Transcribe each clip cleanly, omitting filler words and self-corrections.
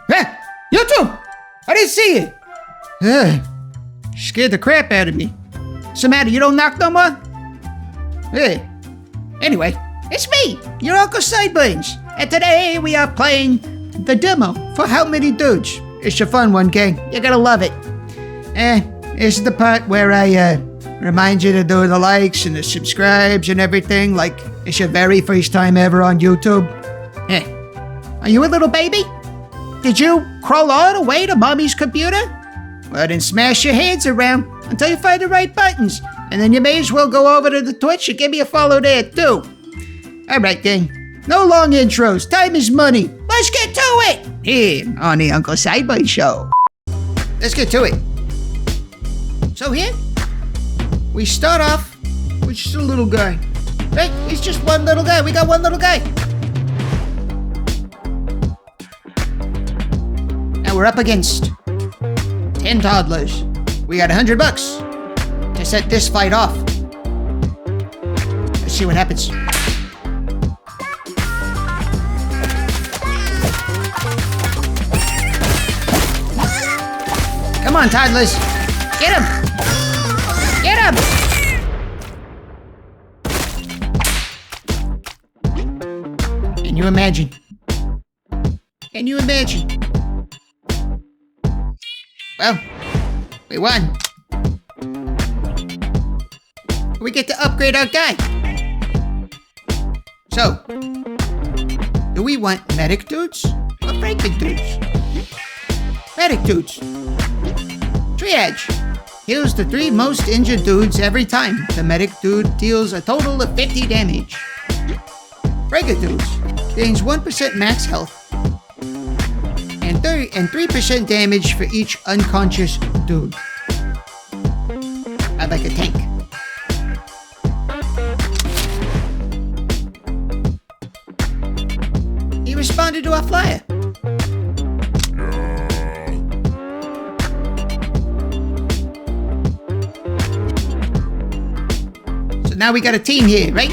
Hey, you two! I didn't see you! Scared the crap out of me. What's the matter, you don't knock no more? Hey. Anyway, it's me, your Uncle Sideburns. And today we are playing the demo for How Many Dudes. It's a fun one, gang. You're gonna love it. This is the part where I remind you to do the likes and the subscribes and everything like it's your very first time ever on YouTube. Are you a little baby? Did you crawl all the way to Mommy's computer? Well, then smash your hands around until you find the right buttons. And then you may as well go over to the Twitch and give me a follow there, too. Alright, gang. No long intros. Time is money. Let's get to it! Here on the Uncle Sideburns Show. Let's get to it. So here, we start off with just a little guy. Right? He's just one little guy. We got one little guy. Now we're up against 10 toddlers. We got $100 to set this fight off. Let's see what happens. Come on, toddlers. Get him! Get him! Can you imagine? Can you imagine? Well, we won. We get to upgrade our guy. So, do we want medic dudes or Franken dudes? Medic dudes. Triage. Heals the 3 most injured dudes every time. The medic dude deals a total of 50 damage. Regular dudes. Gains 1% max health. And 3% damage for each unconscious dude. I like a tank. He responded to our flyer. So now we got a team here, right?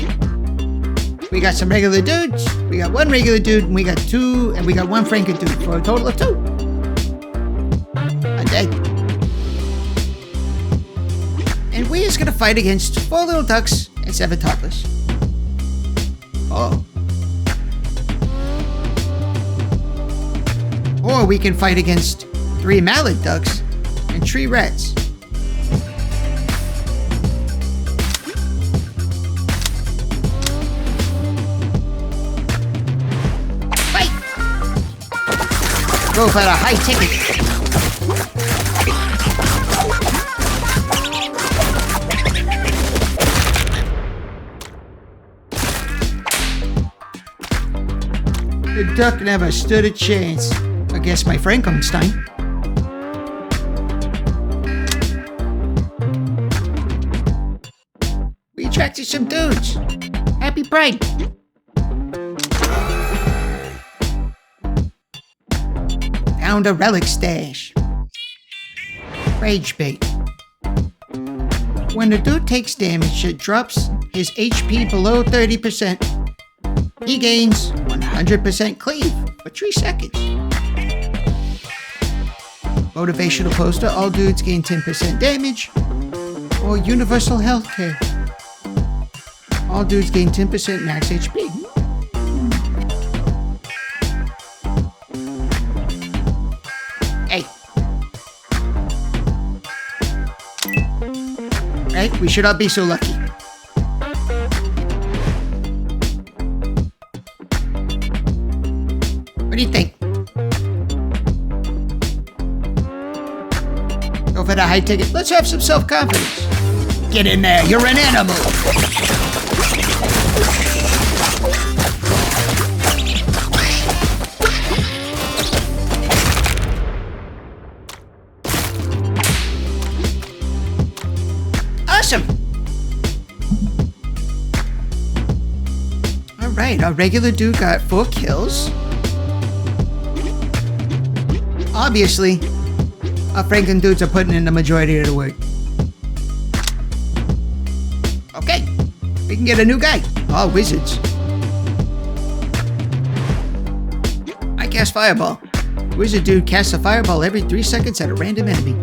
We got some regular dudes, we got 1 regular dude, and we got 2, and we got 1 Franken dude for a total of 2. I'm dead. And we is gonna fight against 4 little ducks and 7 toddlers. Oh. Or we can fight against 3 mallard ducks and 3 rats. Go for the high ticket. The duck never stood a chance against my Frankenstein. We attracted some dudes. Happy Pride. Found a relic stash. Rage bait. When the dude takes damage, it drops his HP below 30%. He gains 100% cleave for 3 seconds. Motivational poster, all dudes gain 10% damage. Or universal healthcare. All dudes gain 10% max HP. Hey. Right? We should all be so lucky. What do you think? Go for the high ticket. Let's have some self-confidence. Get in there. You're an animal. Awesome. All right. Our regular dude got 4 kills. Obviously, our Franken dudes are putting in the majority of the work. Okay, we can get a new guy. All wizards. I cast Fireball. Wizard dude casts a fireball every 3 seconds at a random enemy.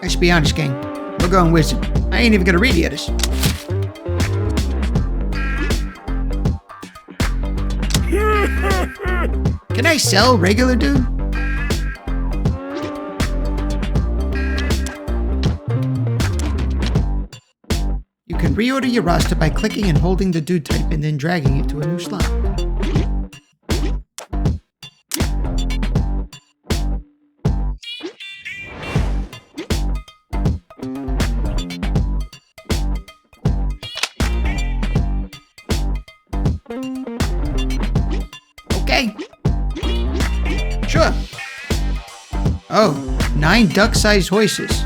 Let's be honest, gang. We're going wizard. I ain't even gonna read the others. Can I sell regular dude? You can reorder your roster by clicking and holding the dude type and then dragging it to a new slot. Okay. Sure. Oh, 9 duck-sized horses.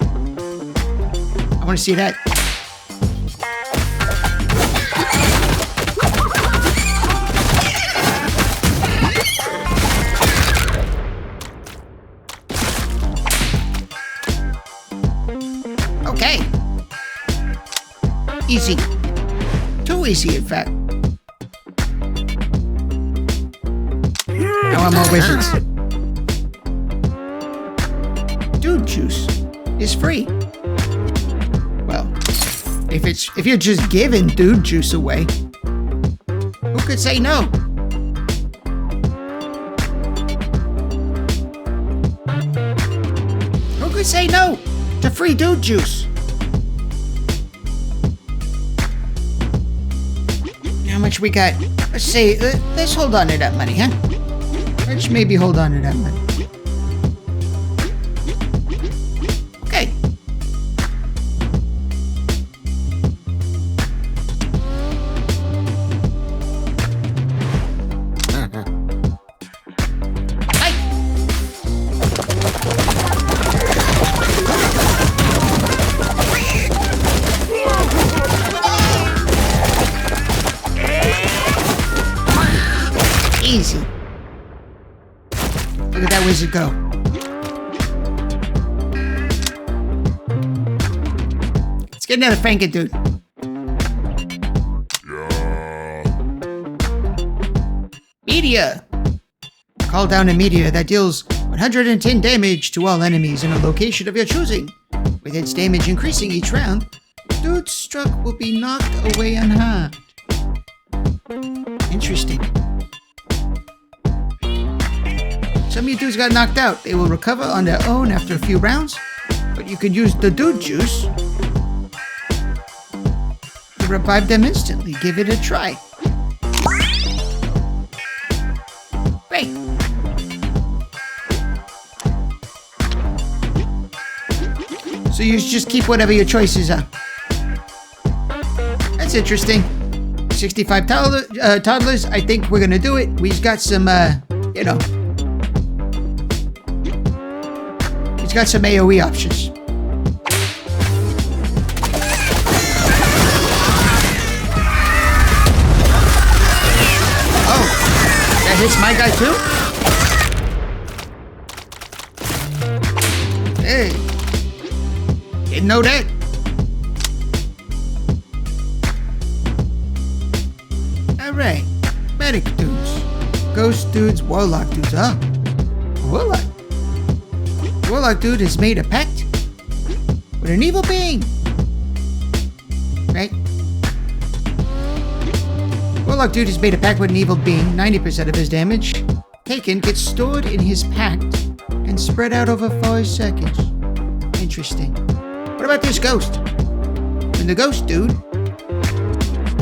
I want to see that. Okay. Easy. Too easy, in fact. Now I'm more wizards. Dude juice is free. Well, if you're just giving dude juice away, who could say no? Who could say no to free dude juice? How much we got? Let's see. Let's hold on to that money, huh? Let's maybe hold on to that money. Okay. Hi. Easy. Look at that wizard go. Let's get another Franken dude. Meteor. Call down a meteor that deals 110 damage to all enemies in a location of your choosing. With its damage increasing each round, dude struck will be knocked away unharmed. Interesting. Some of you dudes got knocked out. They will recover on their own after a few rounds, but you can use the dude juice to revive them instantly. Give it a try. Great. So you just keep whatever your choices are. That's interesting. 65 toddlers. I think we're gonna do it. We've got some, got some AoE options. Oh, that hits my guy too? Hey, didn't know that. Alright, medic dudes, ghost dudes, warlock dudes, huh? Warlock. Warlock dude has made a pact with an evil being. Right? Warlock dude has made a pact with an evil being. 90% of his damage taken gets stored in his pact and spread out over 5 seconds. Interesting. What about this ghost? When the ghost dude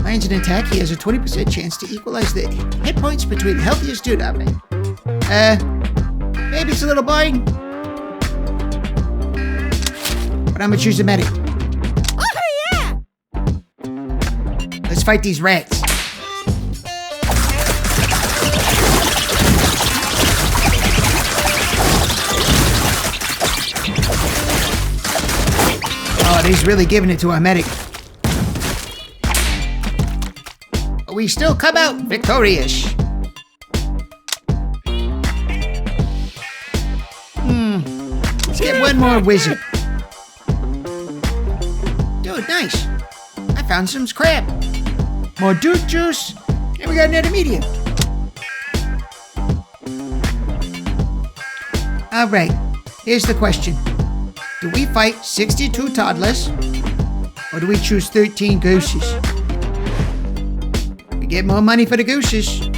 lands an attack, he has a 20% chance to equalize the hit points between the healthiest dude out there. Maybe it's a little boring. But I'm gonna choose a medic. Oh yeah! Let's fight these rats. Oh, he's really giving it to our medic. But we still come out victorious. Let's get one more wizard. Dude, nice. I found some crab. More dude juice. And we got another medium. Alright, here's the question. Do we fight 62 toddlers? Or do we choose 13 gooses? We get more money for the gooses.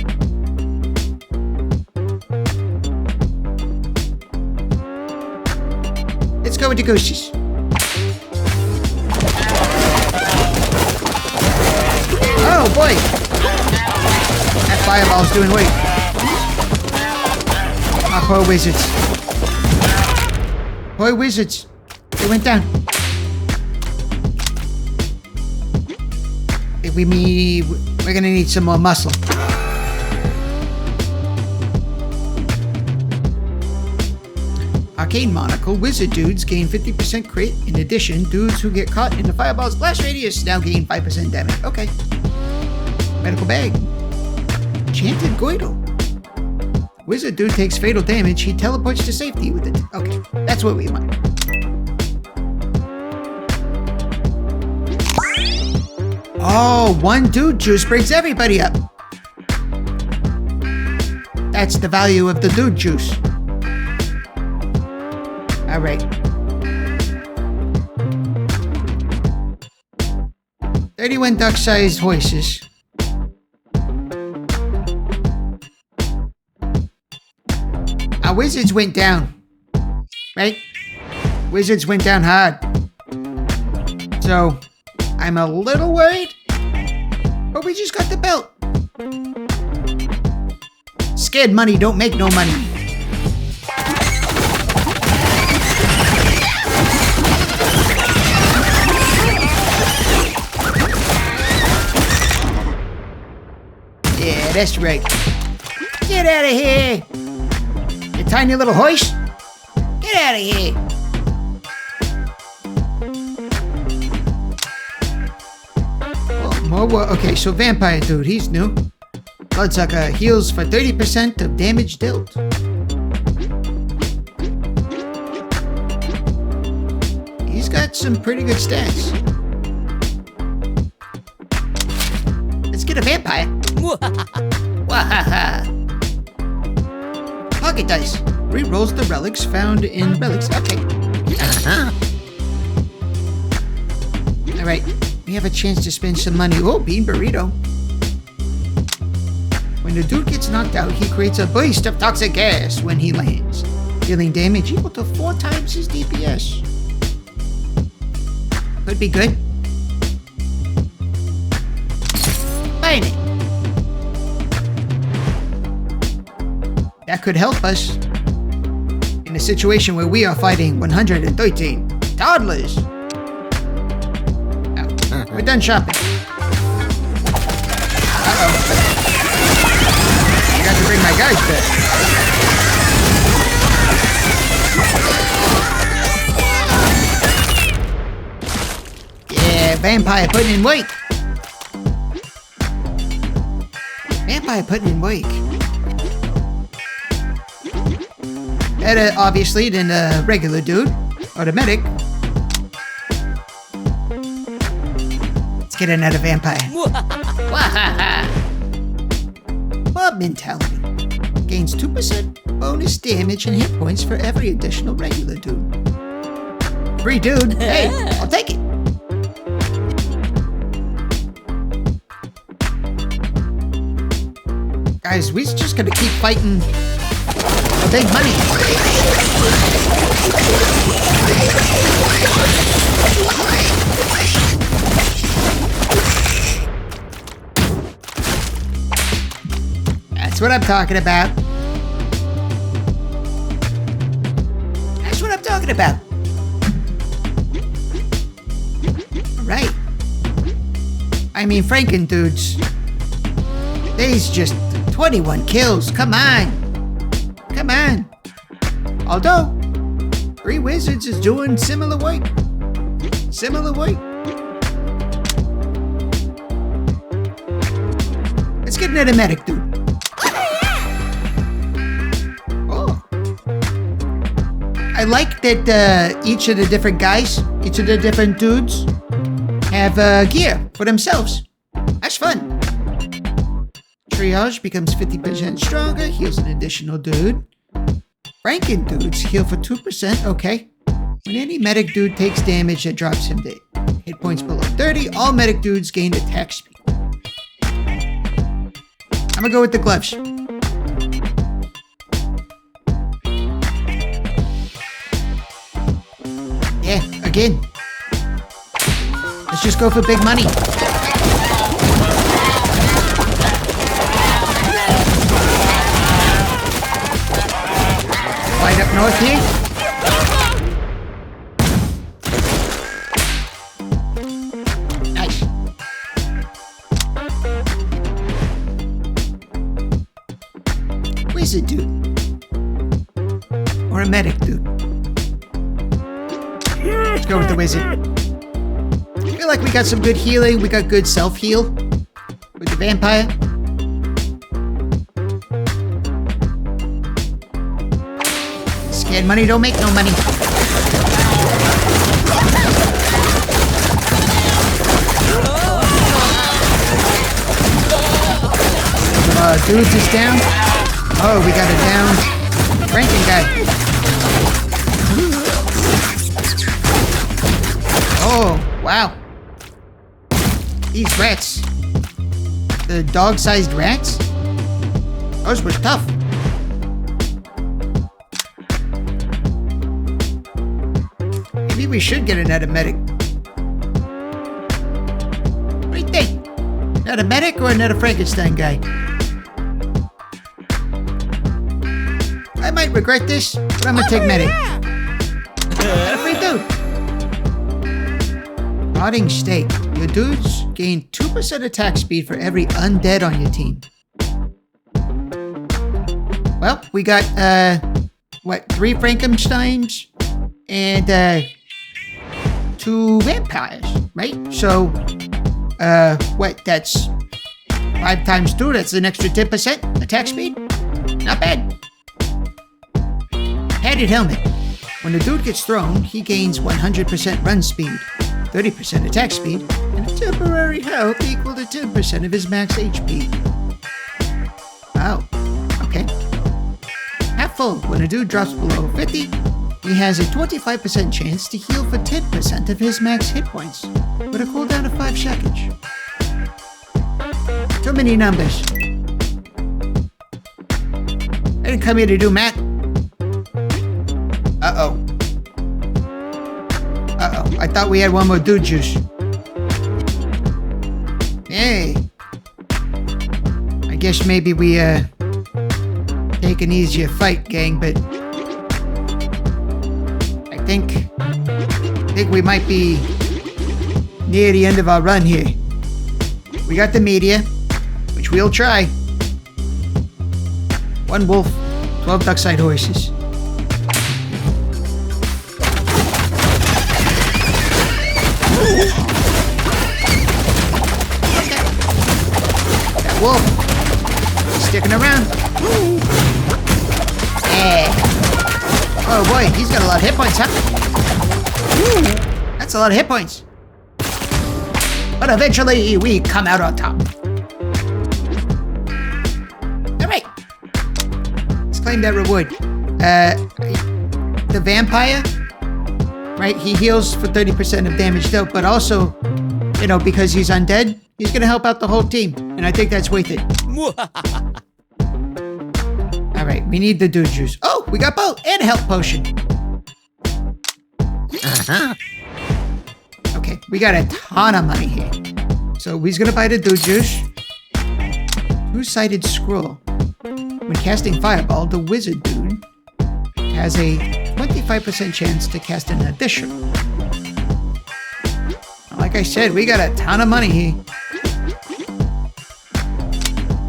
Let's go with the gooses. Oh boy! That fireball's doing weight. Ah, poor wizards. Poor wizards. They went down. We're gonna need some more muscle. Arcane Monocle, wizard dudes gain 50% crit. In addition, dudes who get caught in the fireball's blast radius now gain 5% damage. Okay. Medical bag. Enchanted Goidle. Wizard dude takes fatal damage. He teleports to safety with it. Okay, that's what we want. Oh, one dude juice brings everybody up. That's the value of the dude juice. All right. 31 duck-sized horses. Our wizards went down. Right? Wizards went down hard. So, I'm a little worried. But we just got the belt. Scared money don't make no money. Yeah, that's right. Get out of here! You tiny little hoist! Get out of here! Okay, so Vampire Dude, he's new. Bloodsucker heals for 30% of damage dealt. He's got some pretty good stats. Let's get a vampire. Wahaha. Pocket dice. Rerolls the relics found in relics. Okay. Alright. We have a chance to spend some money. Oh, bean burrito. When the dude gets knocked out, he creates a burst of toxic gas when he lands, dealing damage equal to 4 times his DPS. Could be good. Find it. That could help us in a situation where we are fighting 113 toddlers. We're done shopping. Uh-oh. I got to bring my guys back. Yeah, vampire putting in weight. Vampire putting in weight. Better, obviously, than a regular dude or the medic. Let's get another vampire. Mob mentality. Gains 2% bonus damage and hit points for every additional regular dude. Free dude. Hey, I'll take it. Guys, we're just gonna keep fighting for big money. That's what I'm talking about. That's what I'm talking about. Right. I mean, Franken dudes. They's just 21 kills. Come on. Come on. Although, 3 Wizards is doing similar work. Similar work. Let's get another medic dude. I like that each of the different guys, each of the different dudes, have gear for themselves. That's fun. Triage becomes 50% stronger, heals an additional dude. Franken dudes heal for 2%. Okay. When any medic dude takes damage, that drops him to hit points below 30. All medic dudes gain attack speed. I'm gonna go with the gloves. Yeah, again. Let's just go for big money. Right up north here. Nice. Wizard dude. Or a medic dude. Let's go with the wizard. I feel like we got some good healing. We got good self-heal with the vampire. Scared money don't make no money. Dudes is down. Oh, we got a down Franken guy. Oh, wow. These rats. The dog-sized rats? Those were tough. Maybe we should get another medic. What do you think? Another medic or another Frankenstein guy? I might regret this, but I'm gonna take medic. What free dude? Rotting steak. Your dudes gain 2% attack speed for every undead on your team. Well, we got, 3 Frankensteins and, 2 vampires, right? So, that's 5 times 2, that's an extra 10% attack speed? Not bad. Padded helmet. When the dude gets thrown, he gains 100% run speed, 30% attack speed, and a temporary health equal to 10% of his max HP. Wow. Okay. Half full. When a dude drops below 50, he has a 25% chance to heal for 10% of his max hit points, with a cooldown of 5 seconds. Too many numbers. I didn't come here to do math. Uh-oh. Uh-oh. I thought we had one more dude juice. Hey. I guess maybe we, take an easier fight, gang, but I think we might be near the end of our run here. We got the media, which we'll try. 1 wolf, 12 duckside horses. Okay. That wolf sticking around. Yeah. Oh boy, he's got a lot of hit points, huh? That's a lot of hit points. But eventually, we come out on top. Alright. Let's claim that reward. The vampire, right? He heals for 30% of damage dealt, but also, you know, because he's undead, he's gonna help out the whole team. And I think that's worth it. Alright, we need the dude juice. Oh, we got both! And a health potion. Okay, we got a ton of money here. So he's gonna buy the dude juice. 2-sided scroll. When casting Fireball, the wizard dude has a 25% chance to cast an additional. Like I said, we got a ton of money here.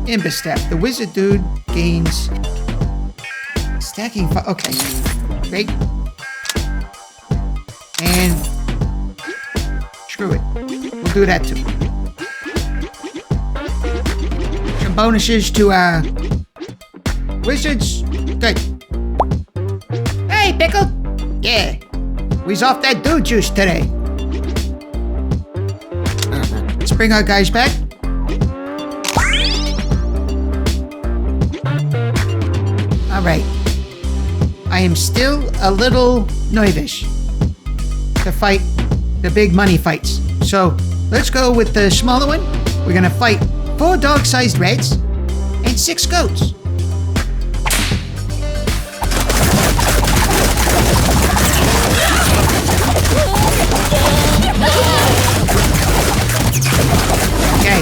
Imbestaff. The wizard dude gains stacking fire. Okay, great. And screw it. We'll do that too. Some bonuses to our wizards. Good. Hey, Pickle. Yeah, we's off that dude juice today. Let's bring our guys back. All right. I am still a little nervous to fight the big money fights. So let's go with the smaller one. We're gonna fight 4 dog-sized reds and 6 goats. Okay.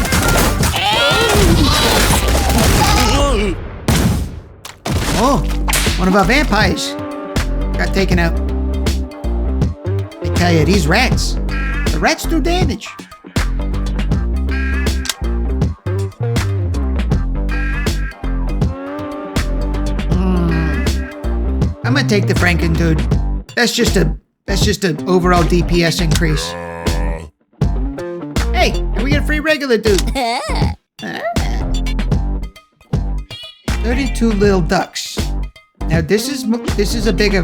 Oh, one of our vampires got taken out. I tell you, these rats, the rats do damage. I'm gonna take the Franken dude. That's just a overall DPS increase. Hey, and we get a free regular dude. 32 little ducks. Now this is a bigger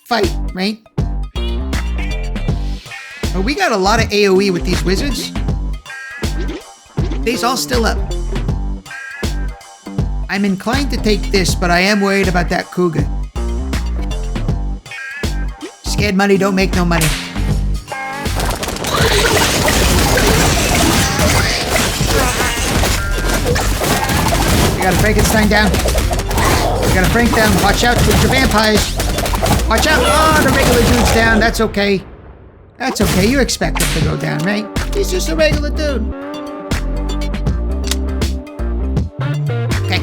fight, right? But we got a lot of AoE with these wizards. They's all still up. I'm inclined to take this, but I am worried about that cougar. Scared money don't make no money. We got a Frankenstein down. We got a Frank down. Watch out with the vampires. Watch out. Oh, the regular dude's down. That's okay. That's okay. You expect him to go down, right? He's just a regular dude. Okay.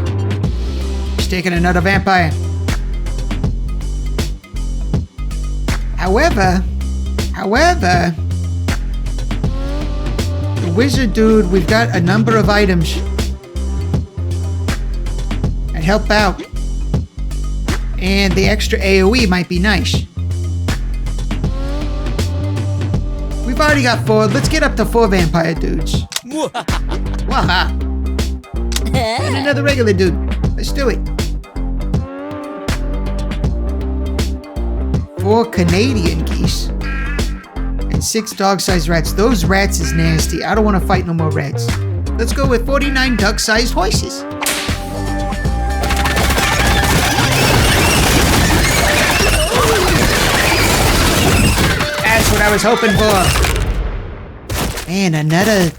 He's taking another vampire. However, the wizard dude, we've got a number of items that help out. And the extra AoE might be nice. We've already got 4. Let's get up to 4 vampire dudes. Waha! And another regular dude. Let's do it. 4 Canadian geese. And 6 dog-sized rats. Those rats is nasty. I don't want to fight no more rats. Let's go with 49 duck-sized horses. That's what I was hoping for. Man, another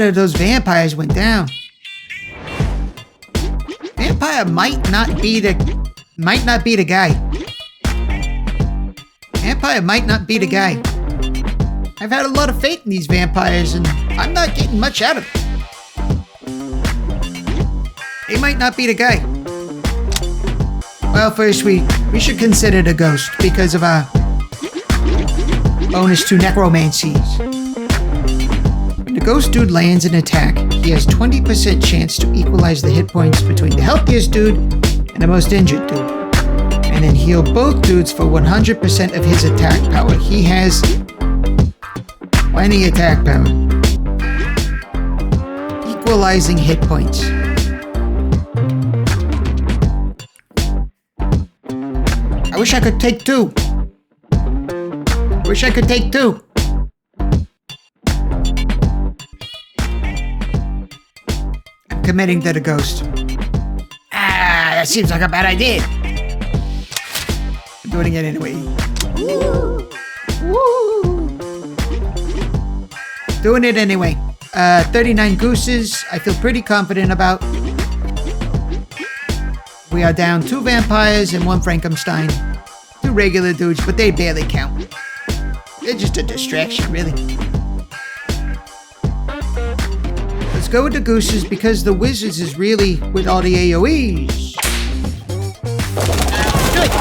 of those vampires went down. Vampire might not be the guy. Vampire might not be the guy. I've had a lot of faith in these vampires and I'm not getting much out of them. They might not be the guy. Well, first we should consider the ghost because of our bonus to necromancies. When the ghost dude lands an attack, he has 20% chance to equalize the hit points between the healthiest dude and the most injured dude. And then heal both dudes for 100% of his attack power. He has plenty attack power. Equalizing hit points. I wish I could take 2. Wish I could take 2. I'm committing to the ghost. That seems like a bad idea. I'm doing it anyway. Woo. Doing it anyway. 39 gooses. I feel pretty confident about. We are down 2 vampires and 1 Frankenstein. 2 regular dudes, but they barely count. They're just a distraction, really. Let's go with the gooses because the wizards is really with all the AoEs. Do it.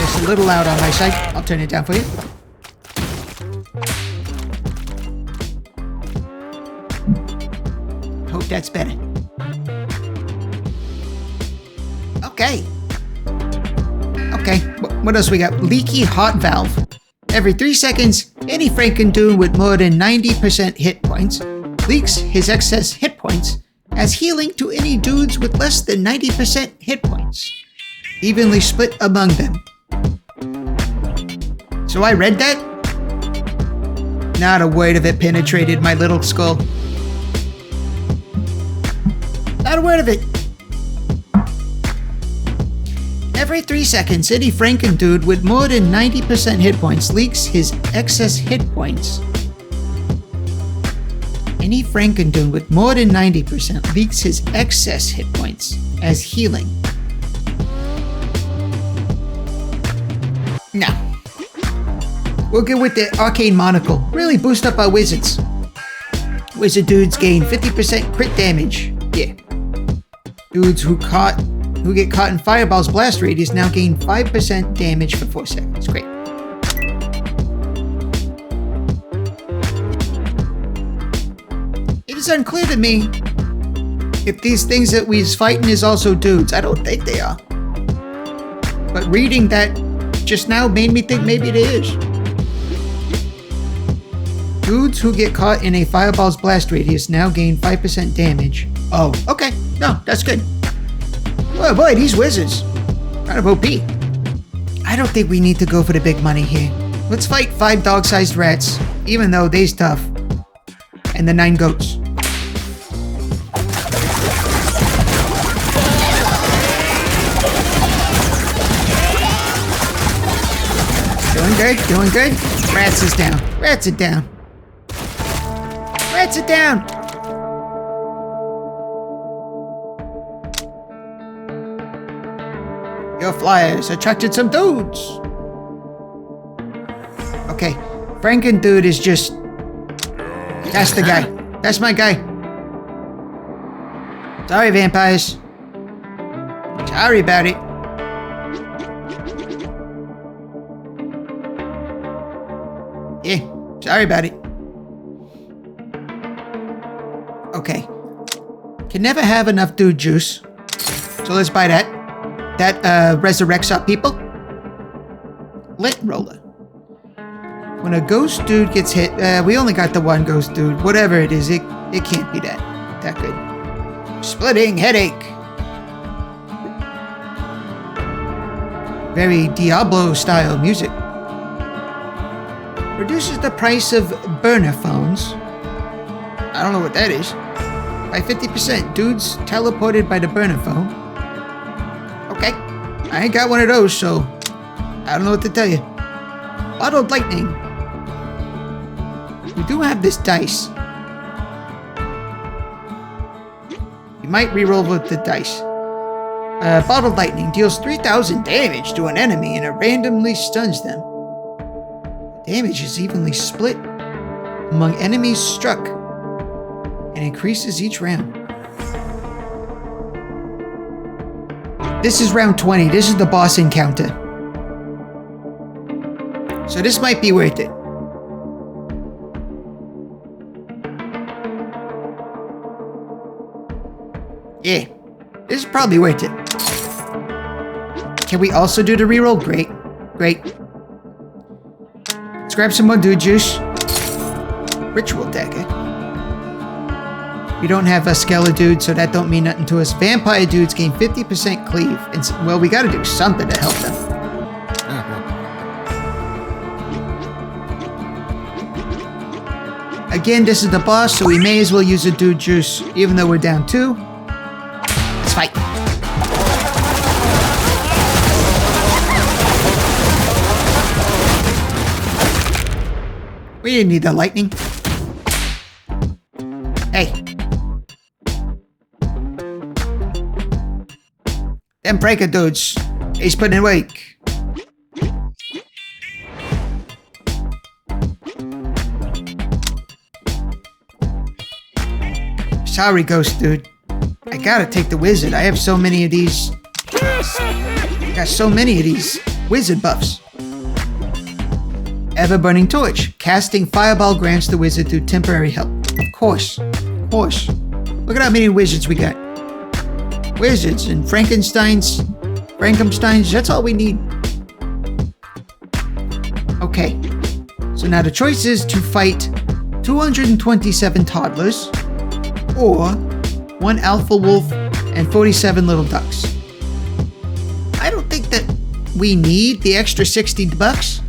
It's a little loud on my side. I'll turn it down for you. Hope that's better. Okay, what else we got? Leaky heart valve. Every 3 seconds, any Franken dude with more than 90% hit points leaks his excess hit points as healing to any dudes with less than 90% hit points, evenly split among them. So I read that. Not a word of it penetrated my little skull. a word of it. Every 3 seconds, any Franken dude with more than 90% hit points leaks his excess hit points. Any Franken dude with more than 90% leaks his excess hit points as healing. Nah. We'll go with the Arcane Monocle. Really boost up our wizards. Wizard dudes gain 50% crit damage. Yeah. Dudes who get caught in Fireball's blast radius now gain 5% damage for 4 seconds. Great. It is unclear to me if these things that we's fighting is also dudes. I don't think they are. But reading that just now made me think maybe it is. Dudes who get caught in a Fireball's blast radius now gain 5% damage. Oh, okay. No, that's good. Oh boy, these wizards. Kind of OP. I don't think we need to go for the big money here. Let's fight 5 dog-sized rats, even though they's tough. And the 9 goats. Doing good, doing good. Rats is down. Rats are down. Rats are down. Your flyers attracted some dudes. Okay, Franken dude is just... That's the guy. That's my guy. Sorry, vampires. Sorry about it. Yeah, sorry about it. Okay. Can never have enough dude juice. So let's buy that. That resurrects our people. Lint roller. When a ghost dude gets hit, we only got the one ghost dude. Whatever it is, it can't be that good. Splitting headache. Very Diablo style music. Reduces the price of burner phones. I don't know what that is. By 50%. Dudes teleported by the burner phone. Okay. I ain't got one of those, so I don't know what to tell you. Bottled lightning. We do have this dice. You might reroll with the dice. Bottled lightning deals 3,000 damage to an enemy and it randomly stuns them. Damage is evenly split among enemies struck and increases each round. This is round 20. This is the boss encounter. So this might be worth it. Yeah, this is probably worth it. Can we also do the reroll? Great. Great. Let's grab some more dude juice. Ritual dagger. We don't have a Skeleton dude, so that don't mean nothing to us. Vampire dudes gain 50% cleave. And well, we gotta do something to help them. Again, this is the boss, so we may as well use a dude juice, even though we're down 2. Let's fight. We didn't need the lightning. Hey. Them breaker dudes. He's putting in work. Sorry, ghost dude. I gotta take the wizard. I have so many of these. I got so many of these wizard buffs. Ever-burning torch. Casting fireball grants the wizard through temporary help. Of course. Of course. Look at how many wizards we got. Wizards and Frankensteins, that's all we need. Okay. So now the choice is to fight 227 toddlers or 1 alpha wolf and 47 little ducks. I don't think that we need the extra 60 bucks.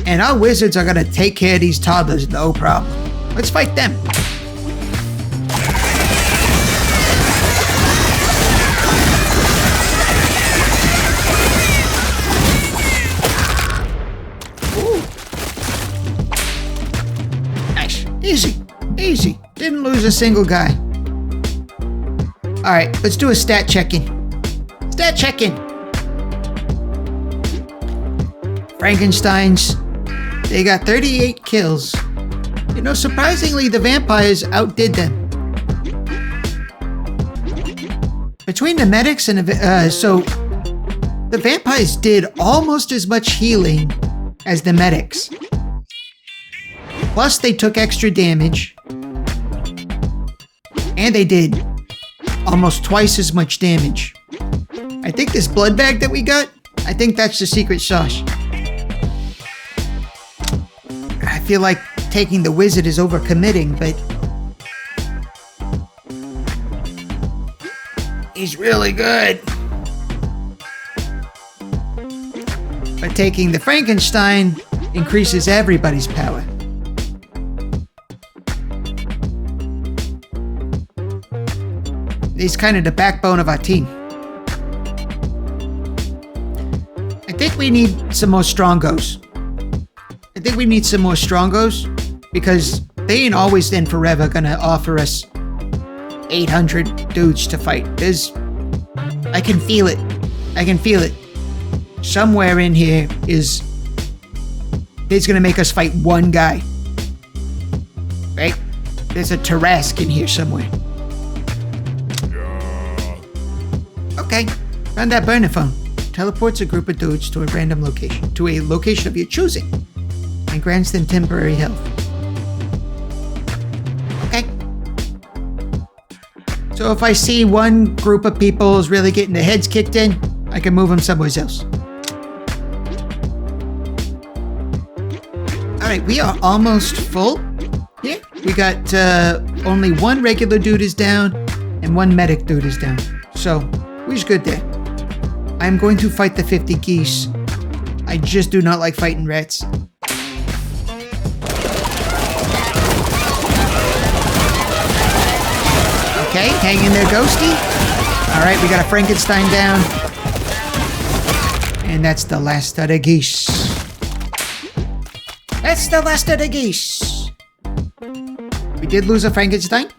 And our wizards are gonna take care of these toddlers, no problem. Let's fight them. Easy. Easy. Didn't lose a single guy. Alright, let's do a stat check-in. Stat check-in. Frankensteins. They got 38 kills. You know, surprisingly, the vampires outdid them. Between the medics and the vampires did almost as much healing as the medics. Plus, they took extra damage. And they did almost twice as much damage. I think this blood bag that we got, I think that's the secret sauce. I feel like taking the wizard is overcommitting, but he's really good. But taking the Frankenstein increases everybody's power. He's kind of the backbone of our team. I think we need some more strongos. Because they ain't always and forever gonna offer us 800 dudes to fight. I can feel it. Somewhere in here is gonna make us fight one guy. Right? There's a Tarask in here somewhere. Okay, found that burner phone. Teleports a group of dudes to a random location. To a location of your choosing. And grants them temporary health. Okay. So if I see one group of people is really getting their heads kicked in, I can move them somewhere else. Alright, we are almost full. Yeah, we got only one regular dude is down and one medic dude is down. So, we're good there. I'm going to fight the 50 geese. I just do not like fighting rats. Okay, hang in there, Ghosty. Alright, we got a Frankenstein down. And that's the last of the geese. That's the last of the geese. We did lose a Frankenstein.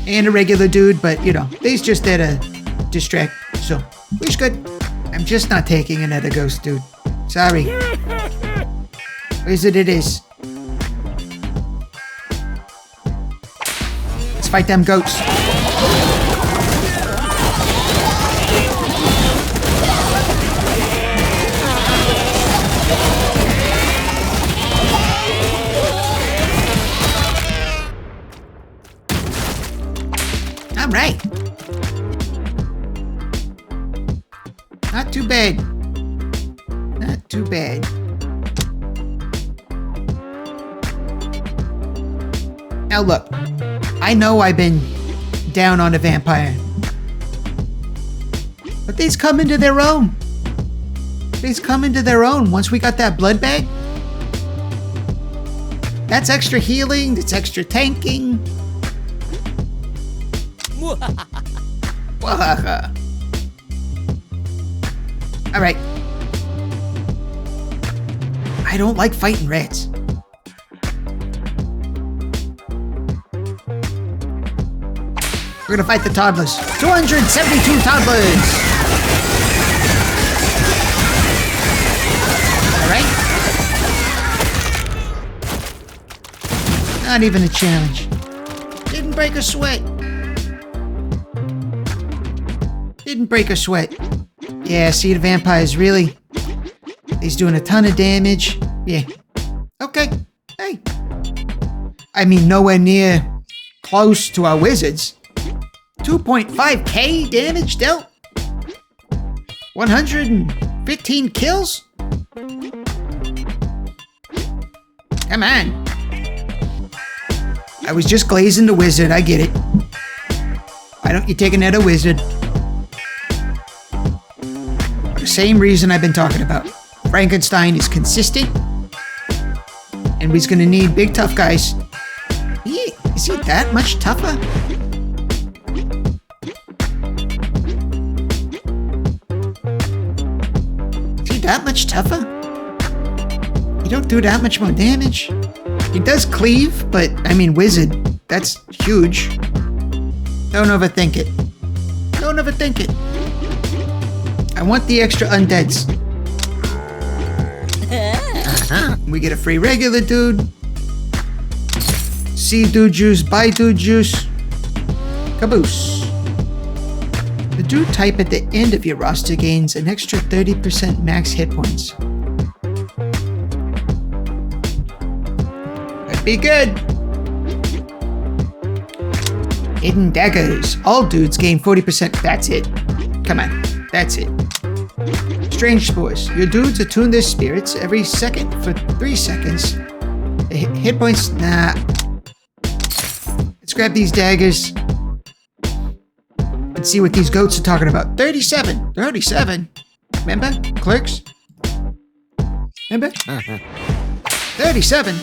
And a regular dude, but you know, they's just there to distract, so we're good. I'm just not taking another ghost dude. Sorry. Wizard it is. Let's fight them goats. Alright. Not too bad. Not too bad. Now look, I know I've been down on a vampire. But they's come into their own. They's come into their own once we got that blood bag. That's extra healing, that's extra tanking. Alright. I don't like fighting rats. We're gonna fight the toddlers. 272 toddlers! Alright. Not even a challenge. Didn't break a sweat. Didn't break a sweat. Yeah, see the vampires really? He's doing a ton of damage. Yeah. Okay. Hey. I mean, nowhere near close to our wizards. 2.5k damage dealt? 115 kills? Come on. I was just glazing the wizard, I get it. Why don't you take another wizard? For the same reason I've been talking about. Frankenstein is consistent. And we're gonna need big tough guys. Is he that much tougher? Is he that much tougher? You don't do that much more damage? He does cleave, but I mean wizard. That's huge. Don't overthink it. Don't overthink it. I want the extra undeads. We get a free regular dude. See dude juice, buy dude juice. Caboose. The dude type at the end of your roster gains an extra 30% max hit points. Could be good. Hidden daggers. All dudes gain 40%. That's it. Come on. That's it. Strange spores. Your dudes attune their spirits every second for 3 seconds. The hit points. Nah. Let's grab these daggers. And see what these goats are talking about. 37. 37. Remember? Clerks? Remember? 37.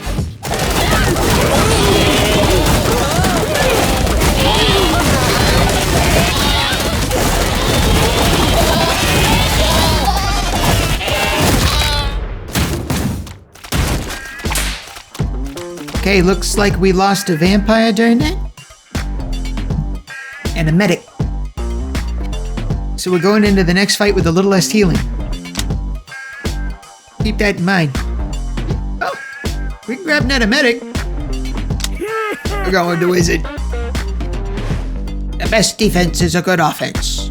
Okay, looks like we lost a vampire during that. And a medic. So we're going into the next fight with a little less healing. Keep that in mind. Oh, we can grab another medic. We're going to wizard. The best defense is a good offense.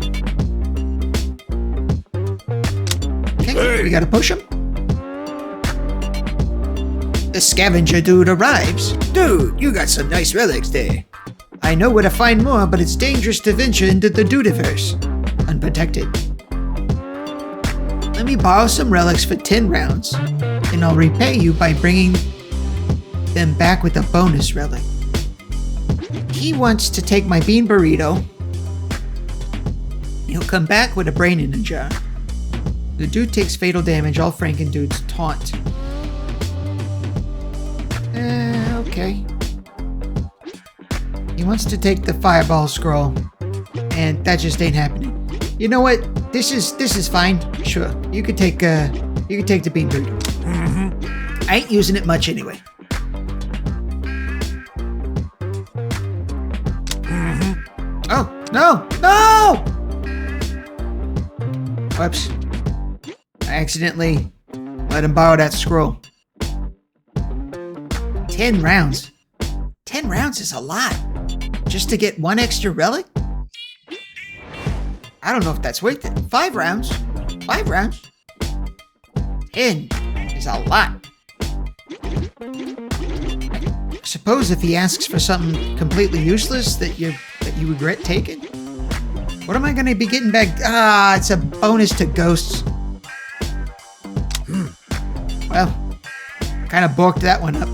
Okay, we gotta push him. The scavenger dude arrives. Dude, you got some nice relics there. I know where to find more, but it's dangerous to venture into the dudiverse. Unprotected. Let me borrow some relics for 10 rounds, and I'll repay you by bringing them back with a bonus relic. He wants to take my bean burrito. He'll come back with a brain in a jar. The dude takes fatal damage. All Franken dudes taunt. Okay. He wants to take the fireball scroll, and that just ain't happening. You know what? This is fine. Sure, you could take the bean burrito. I ain't using it much anyway. Oh no! No! Whoops! I accidentally let him borrow that scroll. 10 rounds. 10 rounds is a lot. Just to get one extra relic? I don't know if that's worth it. 5 rounds. 5 rounds. 10 is a lot. I suppose if he asks for something completely useless that you regret taking? What am I going to be getting back? Ah, it's a bonus to ghosts. Well, kind of balked that one up.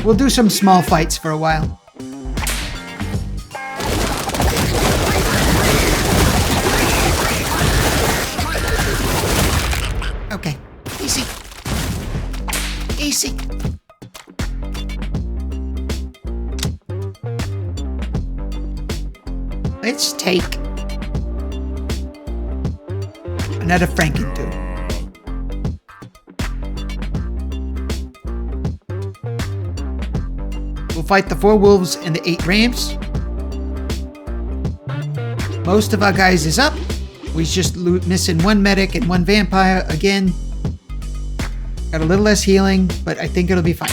We'll do some small fights for a while. Okay, easy. Easy. Let's take another Franken dude. We'll fight the 4 wolves and the 8 rams. Most of our guys is up. We're just missing 1 medic and 1 vampire again. Got a little less healing, but I think it'll be fine.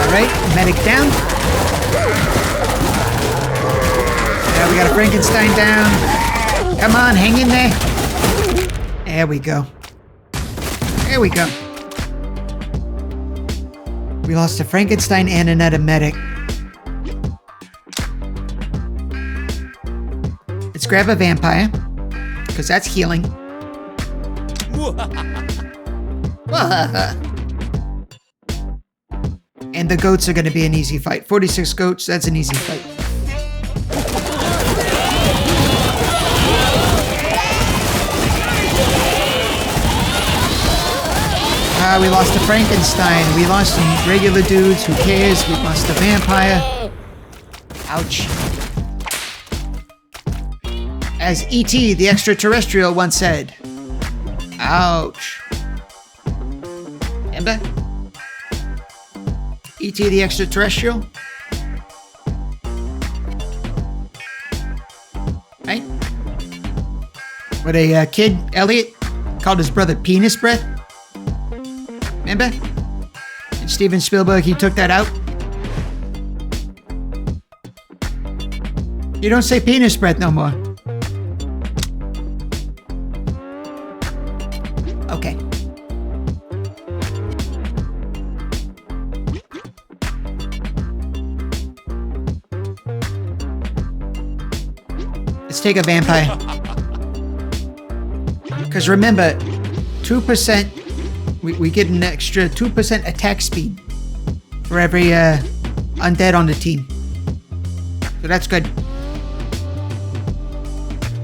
Alright, medic down. Yeah, we got a Frankenstein down. Come on, hang in there. There we go. There we go. We lost a Frankenstein and another medic. Let's grab a vampire, because that's healing. And the goats are going to be an easy fight. 46 goats, that's an easy fight. We lost a Frankenstein. We lost some regular dudes. Who cares? We lost a vampire. Ouch. As E.T. the extraterrestrial once said. Ouch. Remember? E.T. the extraterrestrial? Right? What a kid, Elliot, called his brother penis breath. Remember? And Steven Spielberg, he took that out. You don't say penis breath no more. Okay. Let's take a vampire. Because remember, 2%, we get an extra 2% attack speed for every undead on the team. So that's good.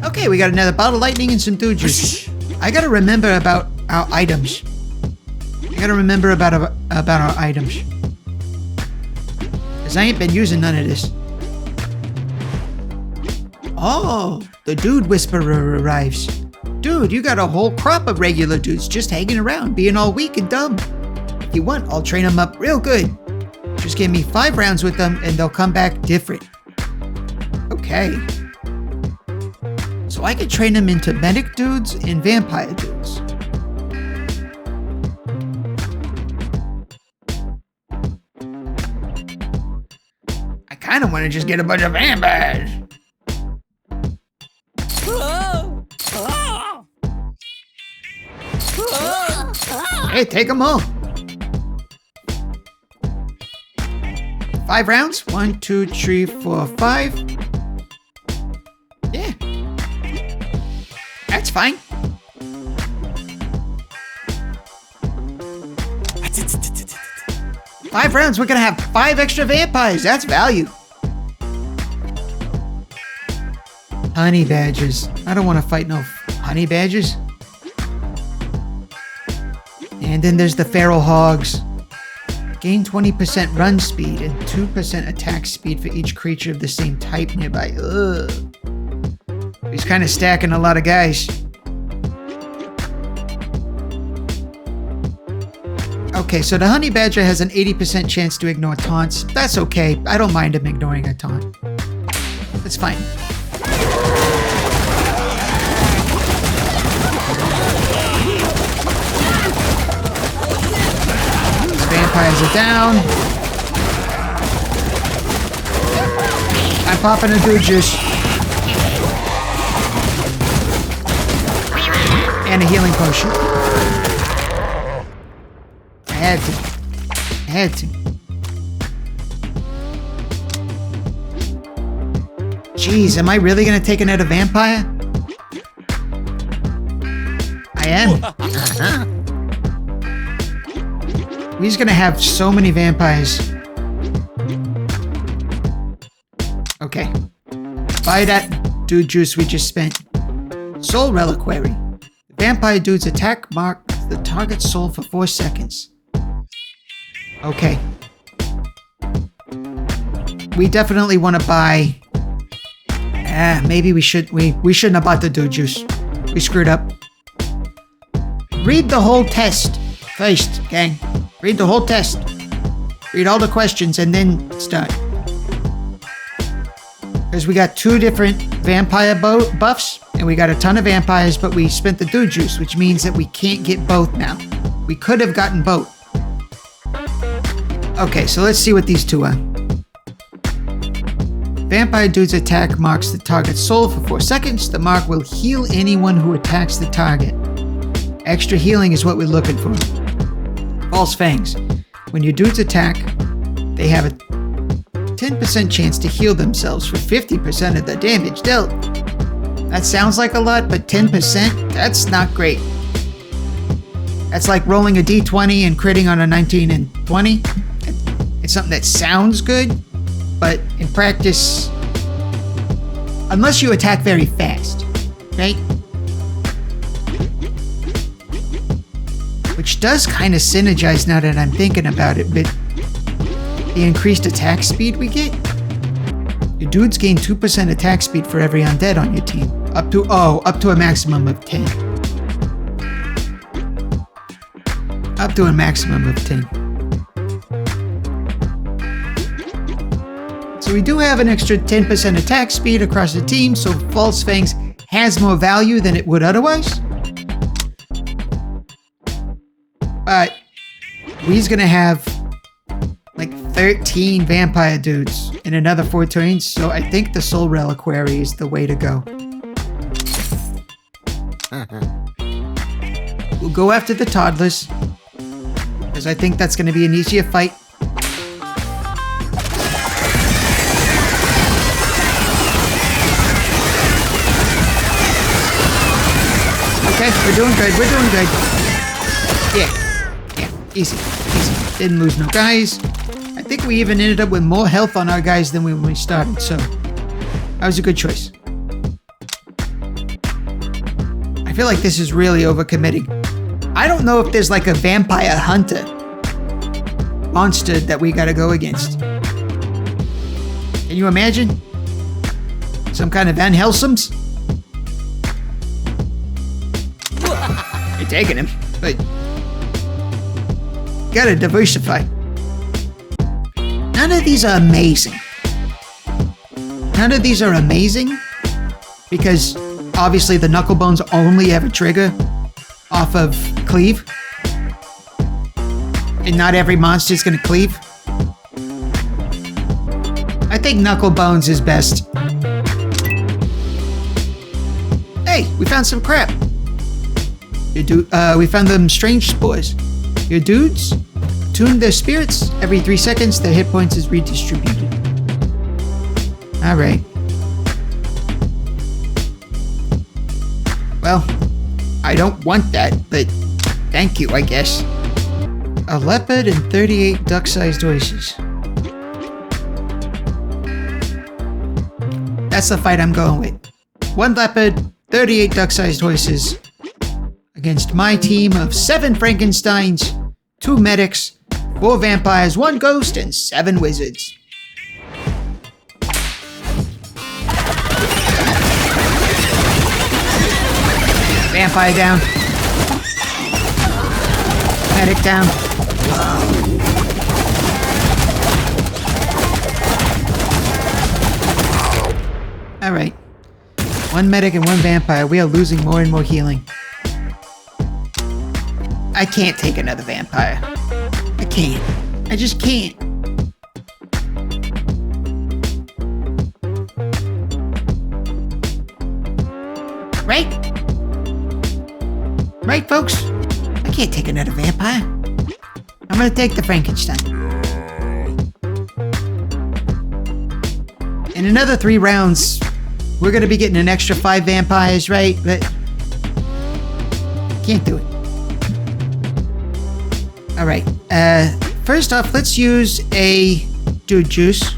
Okay, we got another bottle of lightning and some dude juice. I gotta remember about our items. I gotta remember about our items. Because I ain't been using none of this. Oh, the dude whisperer arrives. Dude, you got a whole crop of regular dudes just hanging around, being all weak and dumb. If you want, I'll train them up real good. Just give me 5 rounds with them and they'll come back different. Okay. So I could train them into medic dudes and vampire dudes. I kind of want to just get a bunch of vampires. Hey, take them home. 5 rounds? 1, 2, 3, 4, 5. Yeah. That's fine. Five rounds, we're gonna have 5 extra vampires. That's value. Honey badgers. I don't want to fight no honey badgers. And then there's the feral hogs. Gain 20% run speed and 2% attack speed for each creature of the same type nearby. Ugh. He's kind of stacking a lot of guys. Okay, so the honey badger has an 80% chance to ignore taunts. That's okay. I don't mind him ignoring a taunt. That's fine. Vampires are down. I'm popping a dude juice. And a healing potion. I had to. Jeez, am I really gonna take another vampire? I am. We're just gonna have so many vampires. Okay. Buy that dude juice we just spent. Soul Reliquary. The vampire dude's attack marks the target's soul for 4 seconds. Okay. We definitely want to buy... maybe we shouldn't have bought the dude juice. We screwed up. Read the whole test first, gang. Read the whole test. Read all the questions and then start. Because we got 2 different vampire buffs, and we got a ton of vampires, but we spent the dude juice, which means that we can't get both now. We could have gotten both. Okay, so let's see what these 2 are. Vampire dude's attack marks the target's soul for 4 seconds. The mark will heal anyone who attacks the target. Extra healing is what we're looking for. False Fangs. When your dudes attack, they have a 10% chance to heal themselves for 50% of the damage dealt. That sounds like a lot, but 10%? That's not great. That's like rolling a d20 and critting on a 19 and 20. It's something that sounds good, but in practice, unless you attack very fast, right? Which does kind of synergize now that I'm thinking about it, but the increased attack speed we get? Your dudes gain 2% attack speed for every undead on your team. Up to a maximum of 10. Up to a maximum of 10. So we do have an extra 10% attack speed across the team, so False Fangs has more value than it would otherwise. But we's gonna have like 13 vampire dudes in another 4 turns, so I think the Soul Reliquary is the way to go. We'll go after the toddlers, because I think that's gonna be an easier fight. Okay, we're doing good, we're doing good. Yeah, easy. Didn't lose no guys. I think we even ended up with more health on our guys than when we started, so that was a good choice. I feel like this is really overcommitting. I don't know if there's like a vampire hunter monster that we gotta go against. Can you imagine? Some kind of Van Helsums? You're taking him, but gotta diversify. None of these are amazing. None of these are amazing because obviously the Knucklebones only have a trigger off of cleave. And not every monster is gonna cleave. I think Knucklebones is best. Hey, we found some crap. We found them strange spores. Your dudes tune their spirits. Every 3 seconds, their hit points is redistributed. Alright. Well, I don't want that, but thank you, I guess. A leopard and 38 duck-sized horses. That's the fight I'm going with. 1 leopard, 38 duck-sized horses against my team of 7 Frankensteins, 2 medics, 4 vampires, 1 ghost, and 7 wizards. Vampire down. Medic down. Alright. 1 medic and 1 vampire. We are losing more and more healing. I can't take another vampire. I can't. I just can't. Right? Right, folks? I can't take another vampire. I'm gonna take the Frankenstein. In another 3 rounds, we're gonna be getting an extra 5 vampires, right? But can't do it. Alright, first off, let's use a dude juice.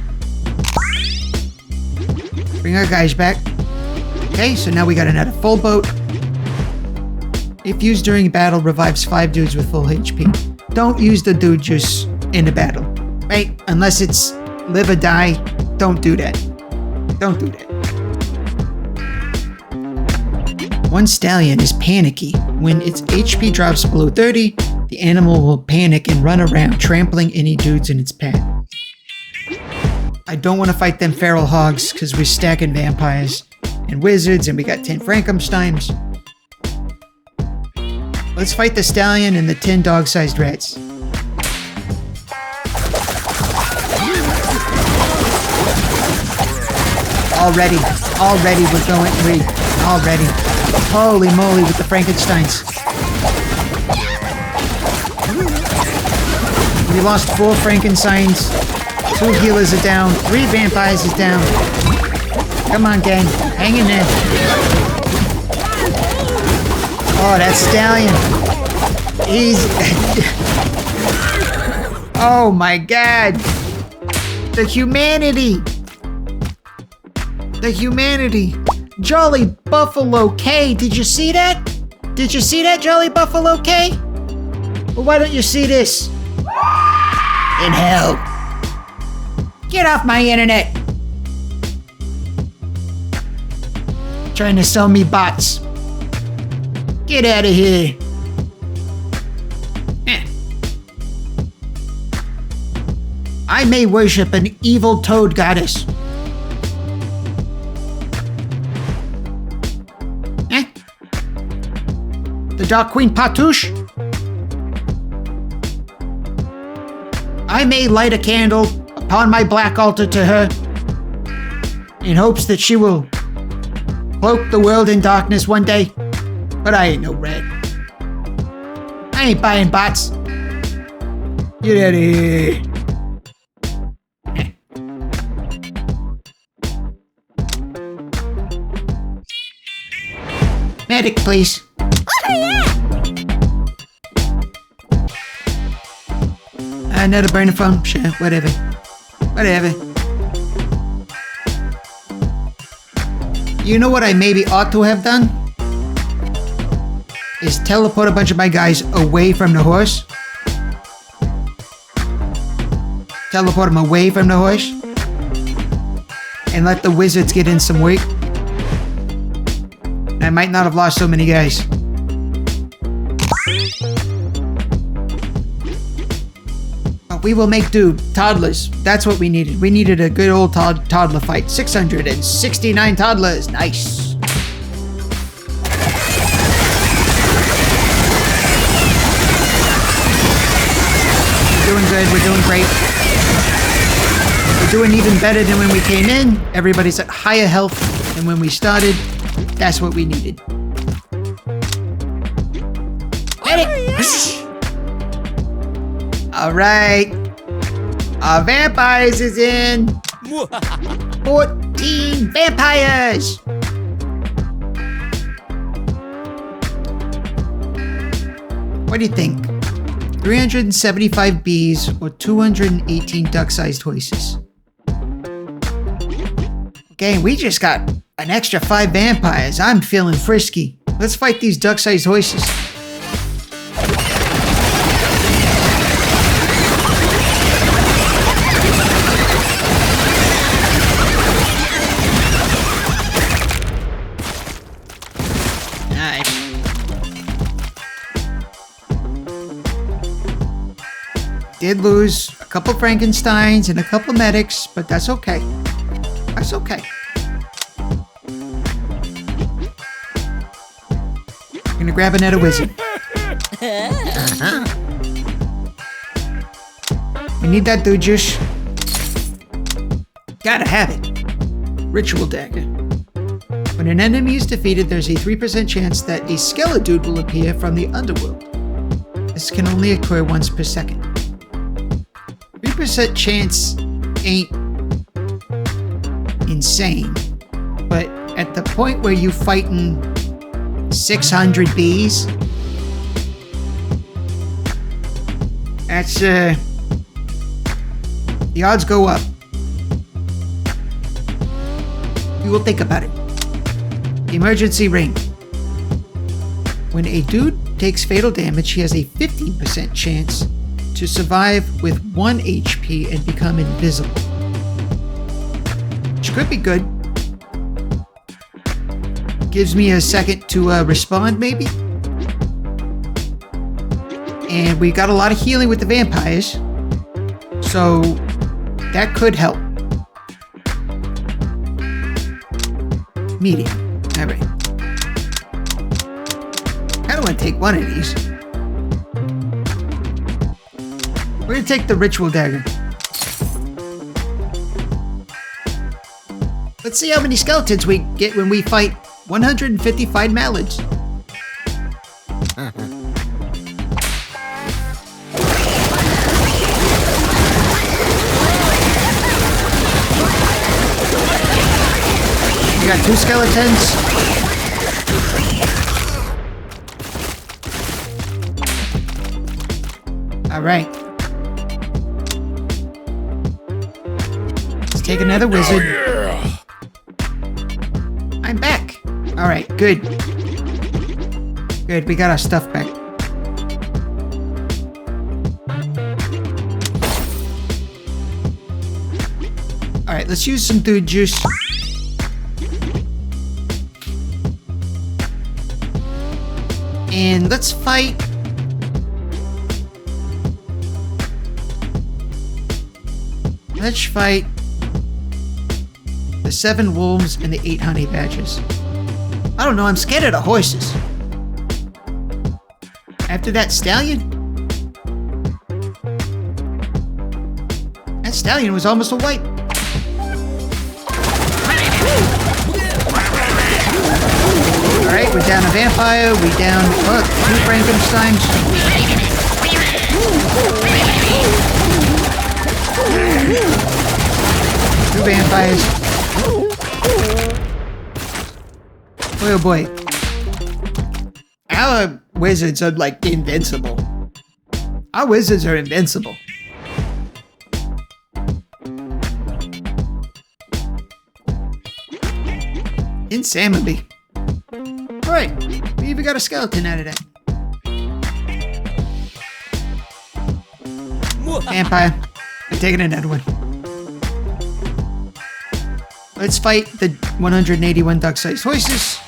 Bring our guys back. Okay, so now we got another full boat. If used during battle, revives 5 dudes with full HP. Don't use the dude juice in the battle, right? Unless it's live or die, don't do that. Don't do that. 1 stallion is panicky. When its HP drops below 30, the animal will panic and run around, trampling any dudes in its path. I don't want to fight them feral hogs because we're stacking vampires and wizards and we got 10 Frankensteins. Let's fight the stallion and the 10 dog-sized rats. Already we're going green. Already. Holy moly with the Frankensteins. We lost 4 Frankensteins. 2 healers are down. 3 vampires is down. Come on, gang. Hang in there. Oh, that stallion. Easy. Oh my god. The humanity. The humanity. Jolly Buffalo K. Did you see that? Did you see that, Jolly Buffalo K? Well, why don't you see this? In hell. Get off my internet. Trying to sell me bots. Get out of here. I may worship an evil toad goddess. The Dark Queen Patouche? I may light a candle upon my black altar to her in hopes that she will cloak the world in darkness one day. But I ain't no red. I ain't buying bots. Get out of here. Medic, please. Another burner phone? Sure, whatever. Whatever. You know what I maybe ought to have done? Is teleport a bunch of my guys away from the horse. Teleport them away from the horse. And let the wizards get in some work. I might not have lost so many guys. But we will make do. Toddlers. That's what we needed. We needed a good old toddler fight. 669 toddlers. Nice. We're doing good. We're doing great. We're doing even better than when we came in. Everybody's at higher health than when we started. That's what we needed. All right. Our vampires is in. 14 vampires. What do you think? 375 bees or 218 duck-sized horses? Okay, we just got an extra 5 vampires. I'm feeling frisky. Let's fight these duck-sized horses. Nice. Did lose a couple Frankensteins and a couple medics, but that's okay. That's okay. I'm gonna grab another wizard. We need that dude juice. Gotta have it. Ritual dagger. When an enemy is defeated, there's a 3% chance that a skeleton will appear from the underworld. This can only occur once per second. 3% chance ain't insane, but at the point where you fighting 600 bees, that's the odds go up. We will think about it. Emergency ring. When a dude takes fatal damage, he has a 15% chance to survive with 1 HP and become invisible. Which could be good. Gives me a second to respond, maybe. And we got a lot of healing with the vampires. So that could help. Medium. Alright. I don't want to take one of these. We're gonna take the ritual dagger. Let's see how many skeletons we get when we fight 155 mallards. We got 2 skeletons. All right. Let's take another wizard. I'm back. All right, good. Good, we got our stuff back. All right, let's use some dude juice. And let's fight. Let's fight the 7 wolves and the 8 honey badgers. I don't know, I'm scared of the horses. After that stallion? That stallion was almost a wipe. Alright, we're down a vampire, we down 2 Frankensteins. 2 vampires. Oh boy. Our wizards are like invincible. Our wizards are invincible. Insanity. Alright, we even got a skeleton out of that. Vampire. I'm taking another one. Let's fight the 181 duck-sized horses.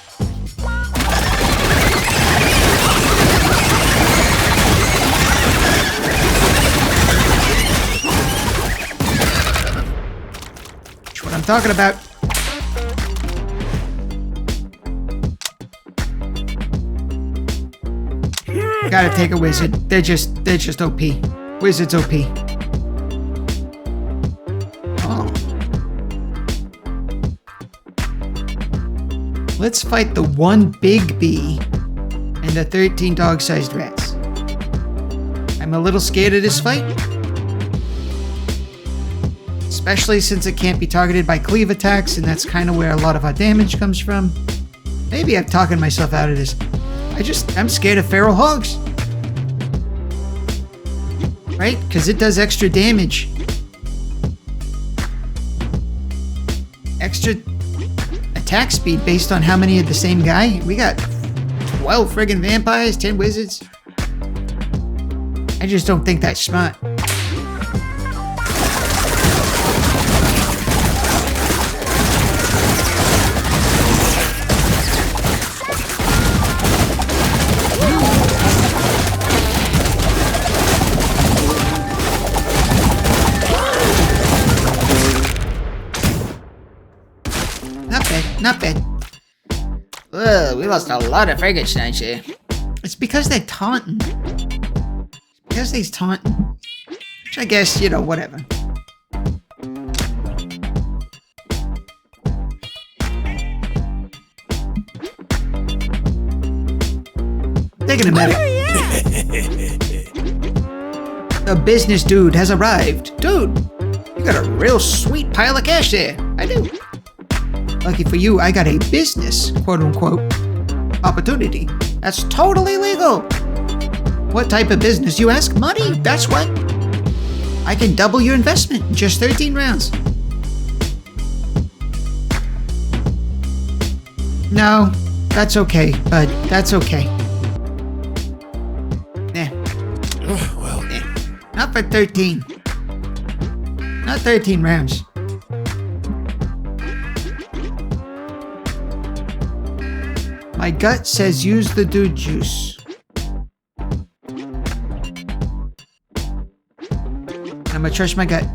That's what I'm talking about. Gotta take a wizard. They're just OP. Wizards OP. Oh. Let's fight the 1 big bee and the 13 dog-sized rats. I'm a little scared of this fight. Especially since it can't be targeted by cleave attacks, and that's kind of where a lot of our damage comes from. Maybe I'm talking myself out of this. I'm scared of feral hogs. Right? Because it does extra damage. Extra attack speed based on how many of the same guy. We got 12 friggin' vampires, 10 wizards. I just don't think that's smart. Not bad. Ugh, we lost a lot of Frankensteins here. It's because they're taunting. It's because they're taunting. Which I guess, you know, whatever. Taking a minute. The business dude has arrived. Dude, you got a real sweet pile of cash there. I do. Lucky for you, I got a business, quote-unquote, opportunity. That's totally legal. What type of business, you ask? Money, that's what. I can double your investment in just 13 rounds. No, that's okay, bud. That's okay. Well, Not for 13. Not 13 rounds. My gut says use the dude juice. I'm gonna trust my gut.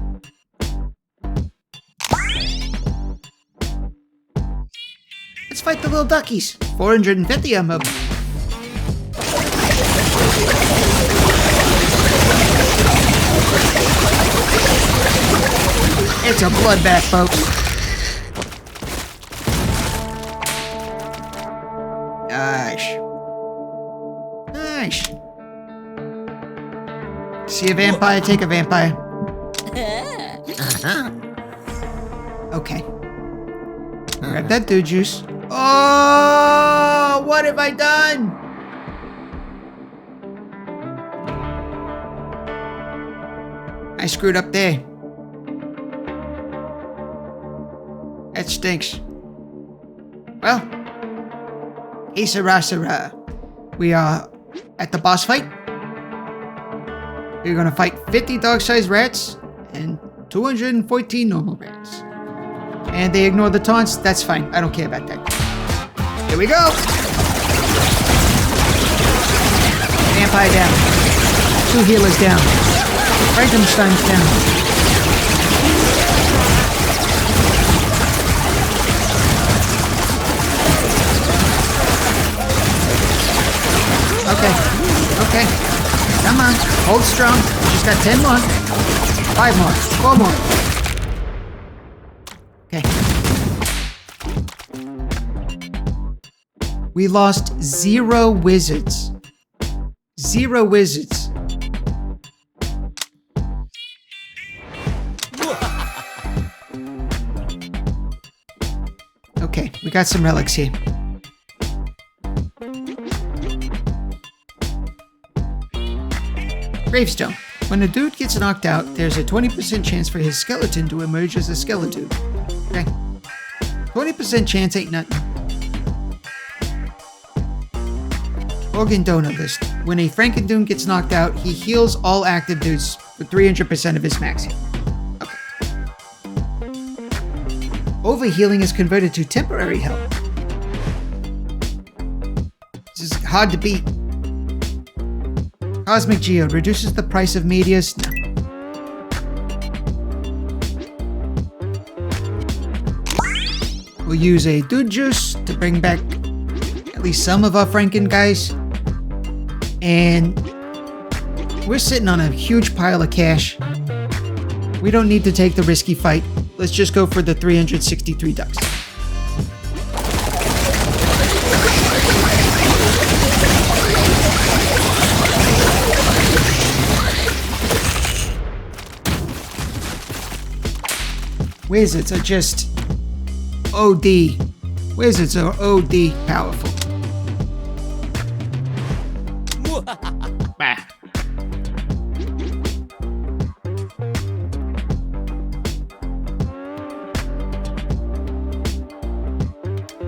Let's fight the little duckies. 450 of them. It's a bloodbath, folks. Nice. Nice. See a vampire, take a vampire. Okay. Grab that dude juice. Oh, what have I done? I screwed up there. That stinks. Well. Isarasara. We are at the boss fight. We're gonna fight 50 dog-sized rats and 214 normal rats. And they ignore the taunts. That's fine. I don't care about that. Here we go. Vampire down. 2 healers down. Frankenstein's down. Okay. Come on. Hold strong. Just got 10 more. 5 more. 4 more. Okay. We lost 0 wizards. 0 wizards. Okay, we got some relics here. Gravestone. When a dude gets knocked out, there's a 20% chance for his skeleton to emerge as a skeleton. Okay. 20% chance ain't nothing. Organ donor list. When a Frankendoon gets knocked out, he heals all active dudes for 300% of his max heal. Okay. Overhealing is converted to temporary health. This is hard to beat. Cosmic Geode reduces the price of meteors. No. We'll use a dude juice to bring back at least some of our Franken guys. And we're sitting on a huge pile of cash. We don't need to take the risky fight. Let's just go for the 363 ducks. Wizards are just OD. Wizards are OD powerful. Bah.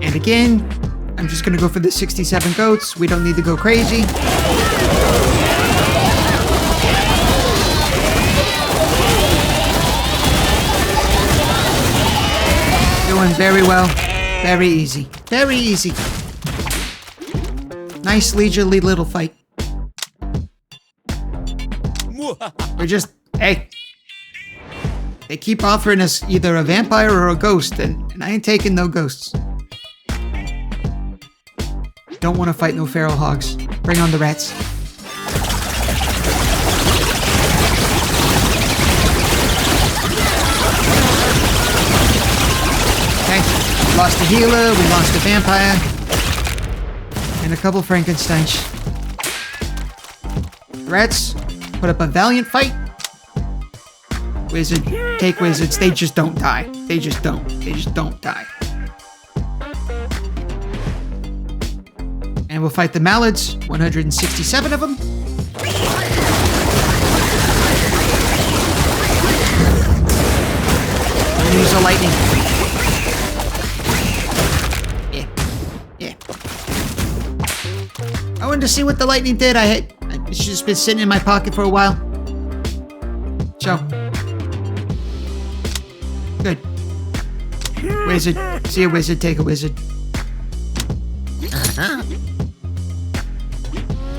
And again, I'm just gonna go for the 67 goats. We don't need to go crazy. Doing very well. Very easy. Very easy. Nice leisurely little fight. We're just, hey. They keep offering us either a vampire or a ghost, and I ain't taking no ghosts. Don't want to fight no feral hogs. Bring on the rats. Okay, we lost a healer, we lost a vampire, and a couple Frankensteins. Rats put up a valiant fight. Wizard, take wizards, they just don't die. They just don't die. And we'll fight the mallards, 167 of them. We're gonna use the lightning. Yeah. I wanted to see what the lightning did. It's just been sitting in my pocket for a while. So. Good. Wizard. See a wizard, take a wizard.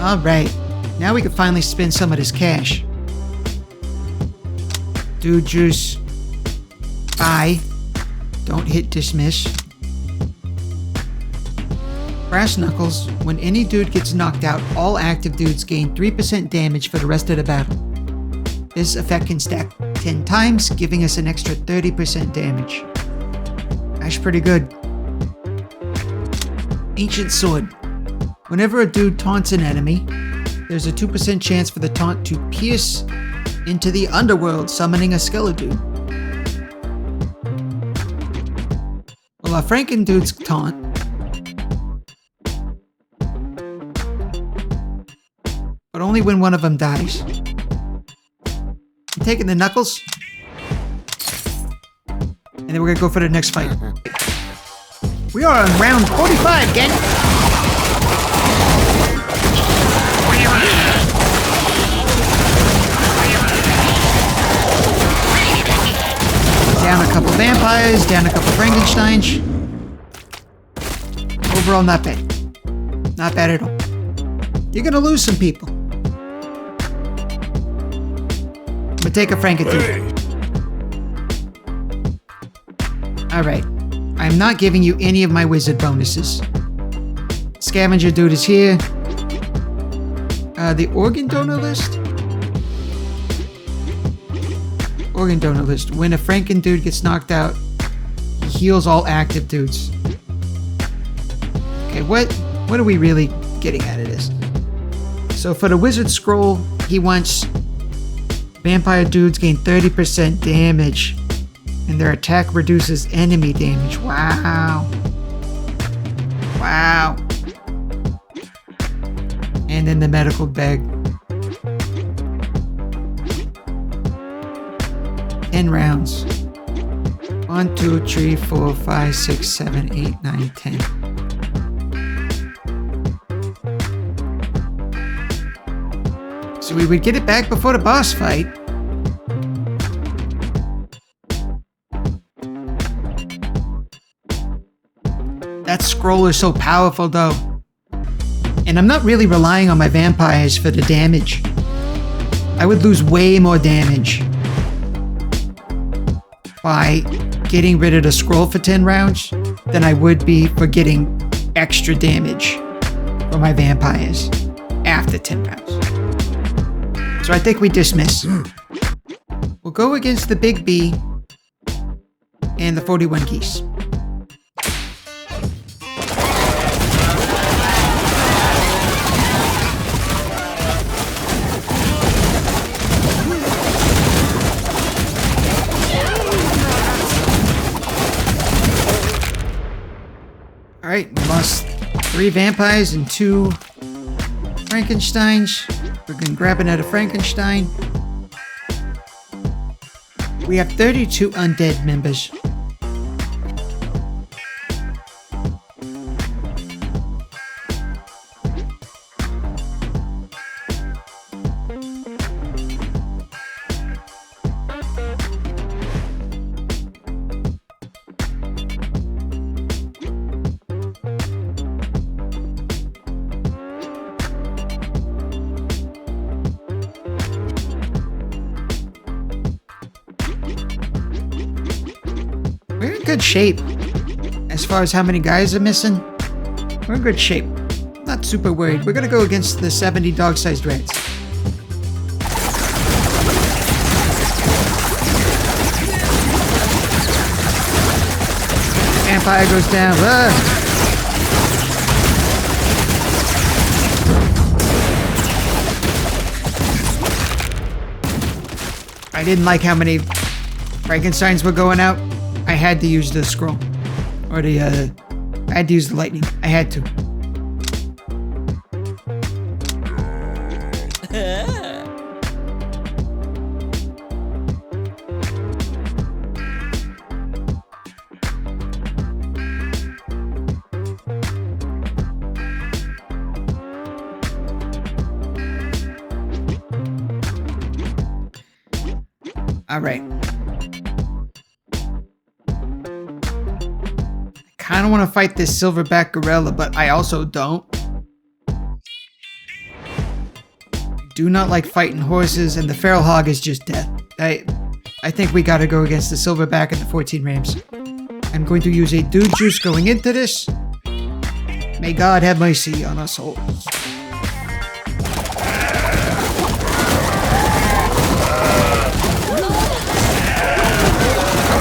Alright. Now we can finally spend some of this cash. Dude juice. Buy. Don't hit dismiss. Brass knuckles. When any dude gets knocked out, all active dudes gain 3% damage for the rest of the battle. This effect can stack 10 times, giving us an extra 30% damage. That's pretty good. Ancient sword. Whenever a dude taunts an enemy, there's a 2% chance for the taunt to pierce into the underworld, summoning a skeleton. Well, our Franken dude's taunt. But only when one of them dies. I'm taking the knuckles. And then we're gonna go for the next fight. We are on round 45, gang! Down a couple vampires, down a couple Frankensteins. Overall, not bad. Not bad at all. You're gonna lose some people. But take a Frankendude. Alright. I'm not giving you any of my wizard bonuses. Scavenger dude is here. The organ donor list? Organ donor list. When a Franken dude gets knocked out, he heals all active dudes. Okay, what are we really getting out of this? So for the wizard scroll, he wants vampire dudes gain 30% damage, and their attack reduces enemy damage. Wow. Wow. And then the medical bag. 10 rounds. 1, 2, 3, 4, 5, 6, 7, 8, 9, 10. So we would get it back before the boss fight. That scroll is so powerful though. And I'm not really relying on my vampires for the damage. I would lose way more damage by getting rid of the scroll for 10 rounds than I would be for getting extra damage for my vampires after 10 rounds. So I think we dismiss. We'll go against the Big B and the 41 geese. Alright, we lost 3 vampires and 2 Frankensteins. We're gonna grab another Frankenstein. We have 32 undead members. We're in good shape. As far as how many guys are missing, we're in good shape. Not super worried. We're gonna go against the 70 dog-sized rats. Vampire goes down. I didn't like how many Frankensteins were going out. I had to use the scroll. Or the, I had to use the lightning. I had to. All right. I kind of want to fight this silverback gorilla, but I also don't. Do not like fighting horses, and the feral hog is just death. I think we gotta go against the silverback and the 14 rams. I'm going to use a dude juice going into this. May God have mercy on us souls.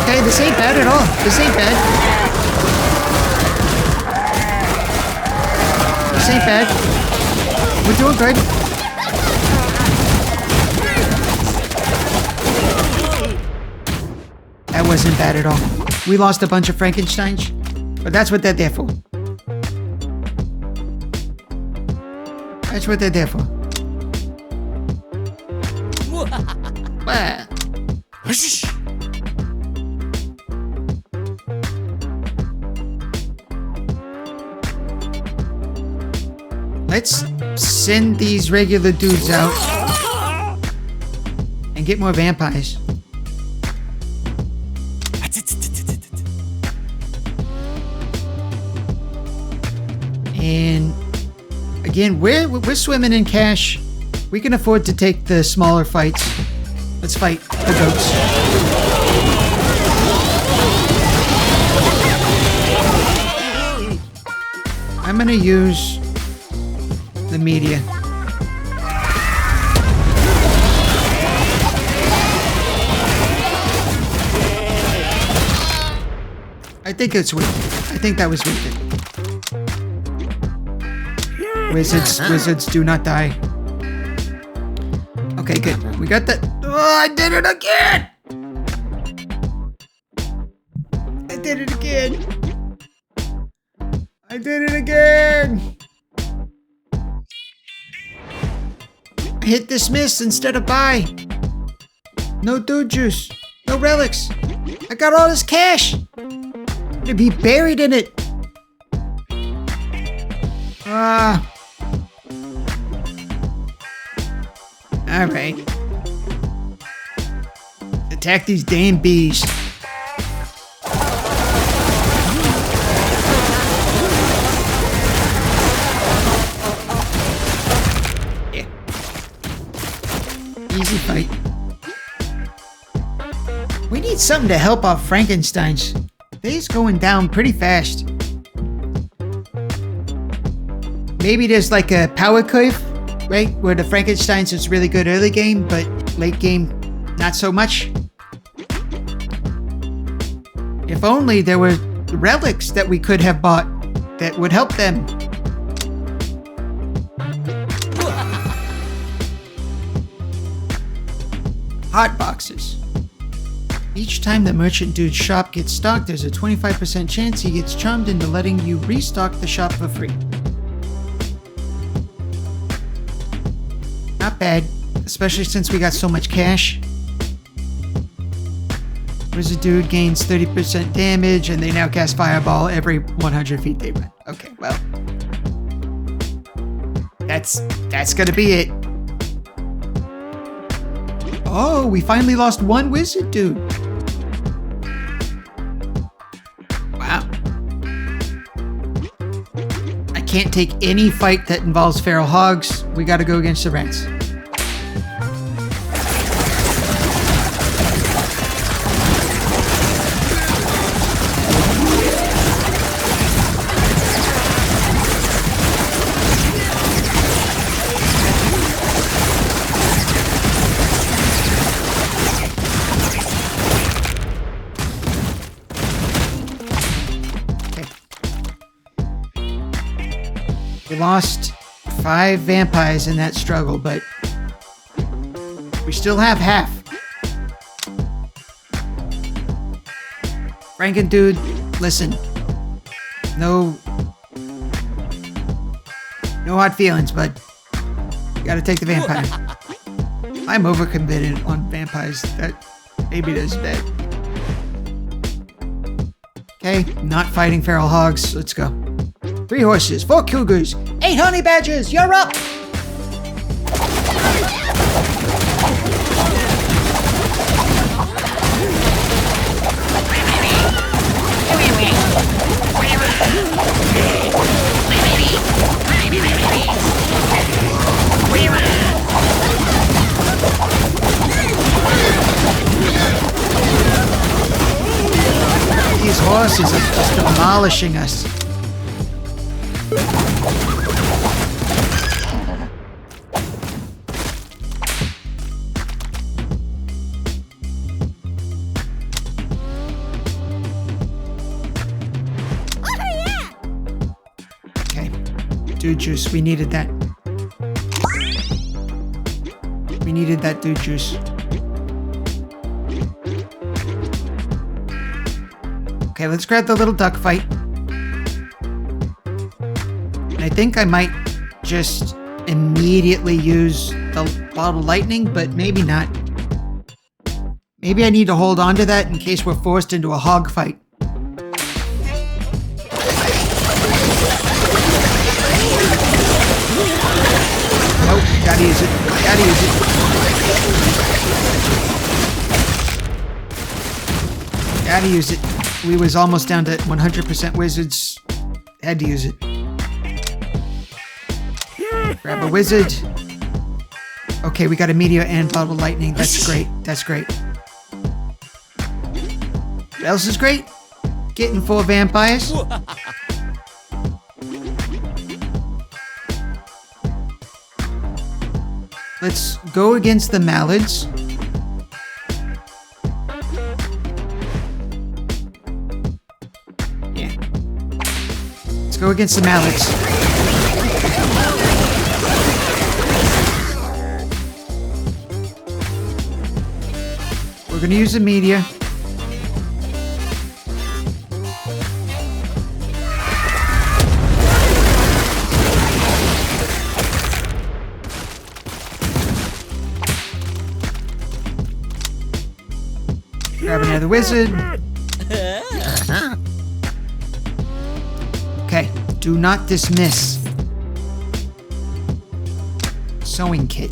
Okay, this ain't bad at all. This ain't bad. This ain't bad. We're doing good. That wasn't bad at all. We lost a bunch of Frankensteins, but that's what they're there for. That's what they're there for. Let's send these regular dudes out and get more vampires. And again, we're swimming in cash. We can afford to take the smaller fights. Let's fight the goats. I'm gonna use the media. I think it's wicked. I think that was wicked. Wizards do not die. Okay, good. We got that. Oh, I did it again! I did it again! I did it again! I hit dismiss instead of buy. No dude juice. No relics. I got all this cash. To be buried in it. Alright. Attack these damn bees. Yeah. Easy fight. We need something to help off Frankenstein's. They's going down pretty fast. Maybe there's like a power curve, right? Where the Frankenstein's is really good early game, but late game, not so much. If only there were relics that we could have bought that would help them. Hot boxes. Each time the merchant dude's shop gets stocked, there's a 25% chance he gets charmed into letting you restock the shop for free. Not bad, especially since we got so much cash. Wizard dude gains 30% damage, and they now cast Fireball every 100 feet they run. Okay, well. That's gonna be it. Oh, we finally lost one wizard dude. Wow. I can't take any fight that involves feral hogs. We gotta go against the rats. We lost 5 vampires in that struggle, but we still have half. Franken dude, listen. No hard feelings, bud. You gotta take the vampire. I'm overcommitted on vampires. That maybe that's bad. Okay, not fighting feral hogs. Let's go. 3 horses, 4 cougars, 8 honey badgers, you're up! These horses are just demolishing us. Dude juice, we needed that. We needed that dude juice. Okay, let's grab the little duck fight. And I think I might just immediately use the bottle lightning, but maybe not. Maybe I need to hold on to that in case we're forced into a hog fight. Nope, gotta use it. Gotta use it. Gotta use it. We was almost down to 100% wizards. Had to use it. Grab a wizard. Okay, we got a meteor and bottle lightning. That's great. That's great. What else is great? Getting 4 vampires. Let's go against the mallards. Yeah. Let's go against the mallards. We're gonna use a meteor. Grab another wizard. Okay, do not dismiss. Sewing kit.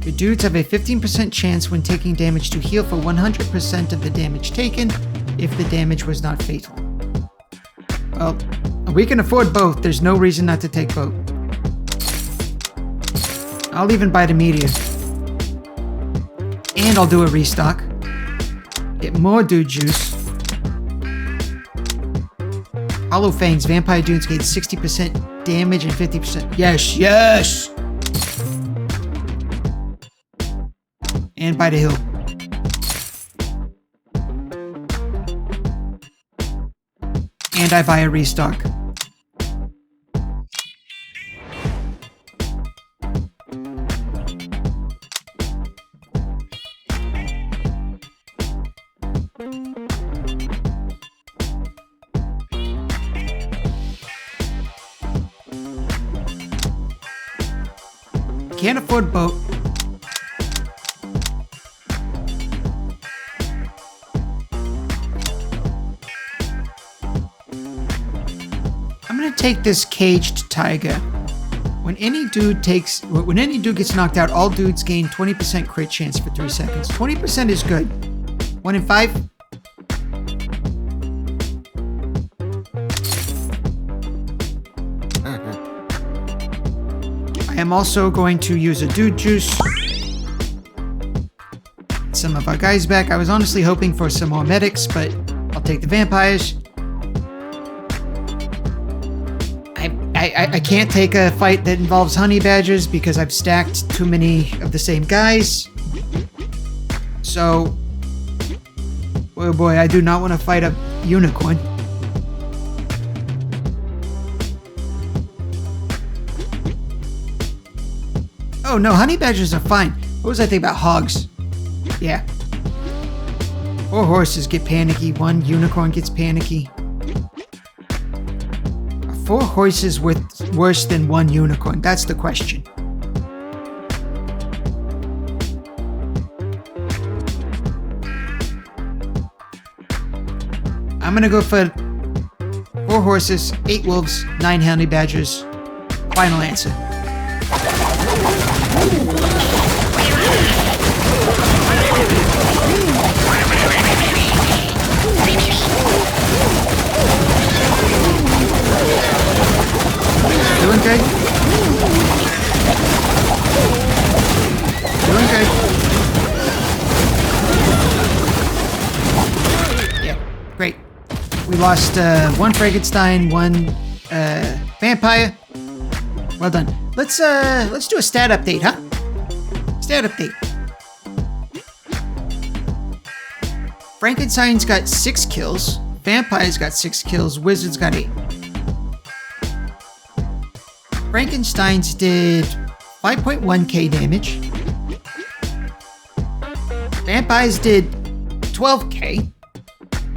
Your dudes have a 15% chance when taking damage to heal for 100% of the damage taken if the damage was not fatal. Well, we can afford both. There's no reason not to take both. I'll even buy the meteor. And I'll do a restock. Get more dude juice. Hollow Fangs. Vampire dudes gain 60% damage and 50%. Yes, yes! And by the hill. And I buy a restock. Can't afford boat. I'm gonna take this caged tiger. When any dude gets knocked out, all dudes gain 20% crit chance for 3 seconds. 20% is good. 1 in 5. I am also going to use a dude juice. Some of our guys back. I was honestly hoping for some more medics, but I'll take the vampires. I can't take a fight that involves honey badgers because I've stacked too many of the same guys. So, oh boy, I do not want to fight a unicorn. Oh no, honey badgers are fine. What was I thinking about hogs? Yeah. 4 horses get panicky, 1 unicorn gets panicky. 4 horses worse than 1 unicorn? That's the question. I'm gonna go for 4 horses, 8 wolves, 9 honey badgers. Final answer. Doing good. Doing good. Yeah, great. We lost 1 Frankenstein, 1 vampire. Well done. Let's do a stat update, huh? Stat update. Frankenstein's got 6 kills. Vampire's got 6 kills. Wizard's got 8. Frankenstein's did 5.1k damage. Vampires did 12k.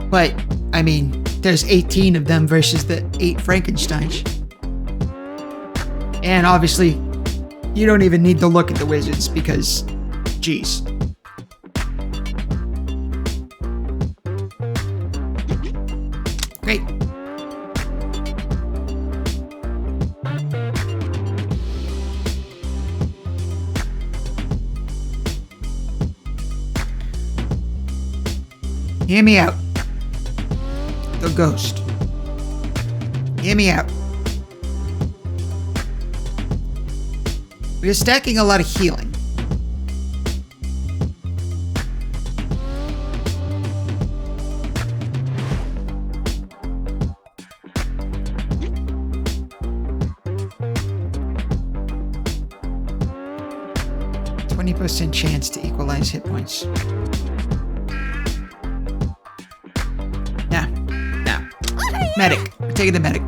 But, I mean, there's 18 of them versus the 8 Frankensteins. And obviously, you don't even need to look at the wizards because, geez. Great. Hear me out. The ghost. Hear me out. We are stacking a lot of healing. %, chance to equalize hit points. Nah. Medic. We're taking the medic.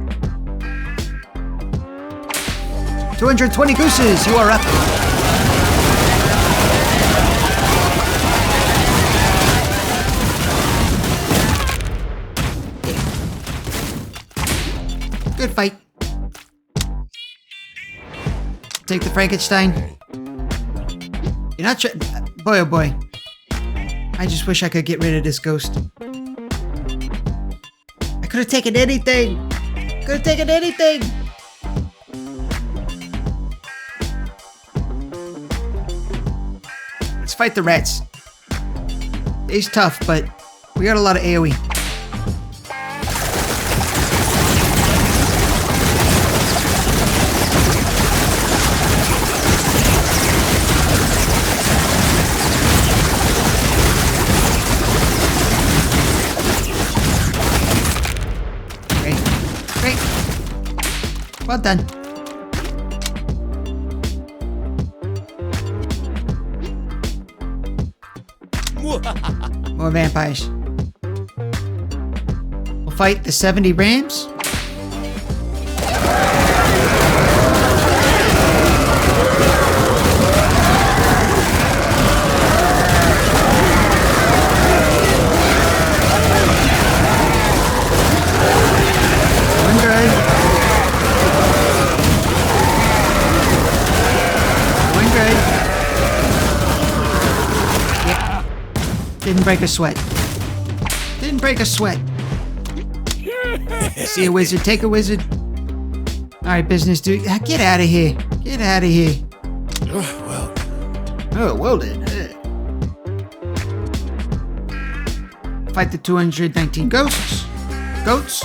220 gooses, you are up. Good fight. Take the Frankenstein. You're not trying. Boy, oh boy. I just wish I could get rid of this ghost. I could have taken anything. Could have taken anything. Let's fight the rats. He's tough, but we got a lot of AoE. Well done. More vampires. We'll fight the 70 rams. Didn't break a sweat. Didn't break a sweat. See a wizard, take a wizard. Alright, business dude. Get out of here. Get out of here. Oh, well then. Fight the 219 ghosts. Goats.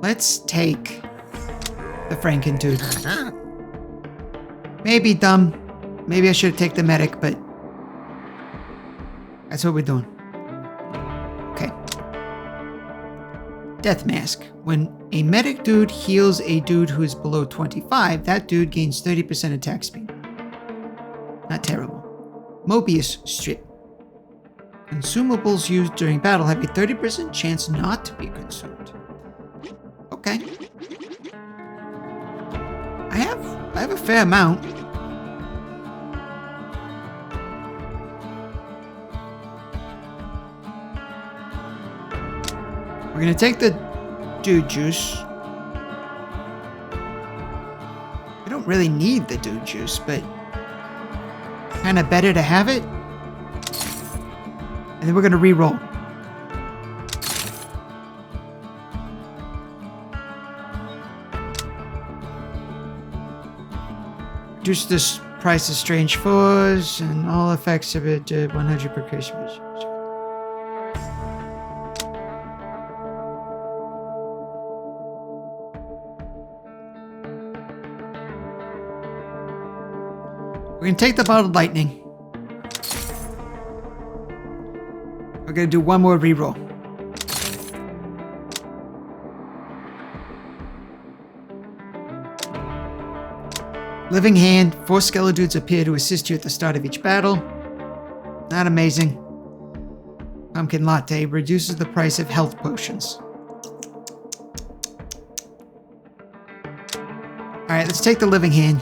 Let's take the Franken dude. Maybe dumb. Maybe I should take the medic, but that's what we're doing. Okay. Death Mask. When a medic dude heals a dude who is below 25, that dude gains 30% attack speed. Not terrible. Mobius Strip. Consumables used during battle have a 30% chance not to be consumed. Okay. I have a fair amount. We're gonna take the dude juice. We don't really need the dude juice, but kind of better to have it. And then we're gonna re-roll. Reduce this price of strange foes and all effects of it 100 per case. We're gonna take the bottled lightning. We're gonna do one more reroll. Living Hand. 4 Skeledudes appear to assist you at the start of each battle. Not amazing. Pumpkin Latte reduces the price of health potions. Alright, let's take the Living Hand.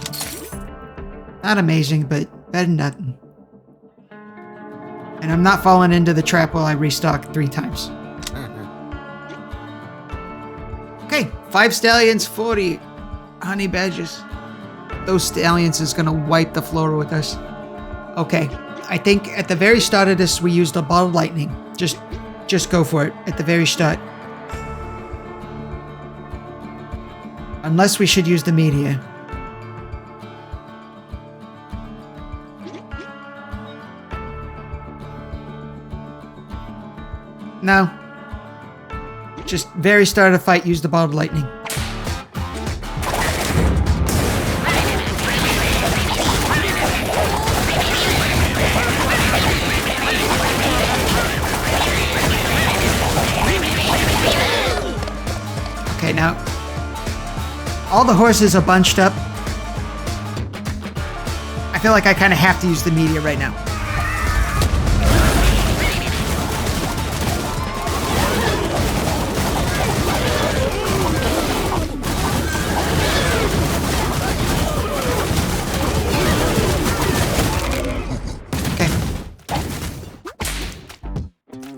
Not amazing, but better than nothing. And I'm not falling into the trap while I restock 3 times. Okay, 5 stallions, 40 honey badgers. Those stallions is gonna wipe the floor with us. Okay, I think at the very start of this we used a bottle of lightning. Just go for it at the very start. Unless we should use the media. No. Just very start of the fight, use the ball of lightning. Okay, now all the horses are bunched up. I feel like I kind of have to use the media right now.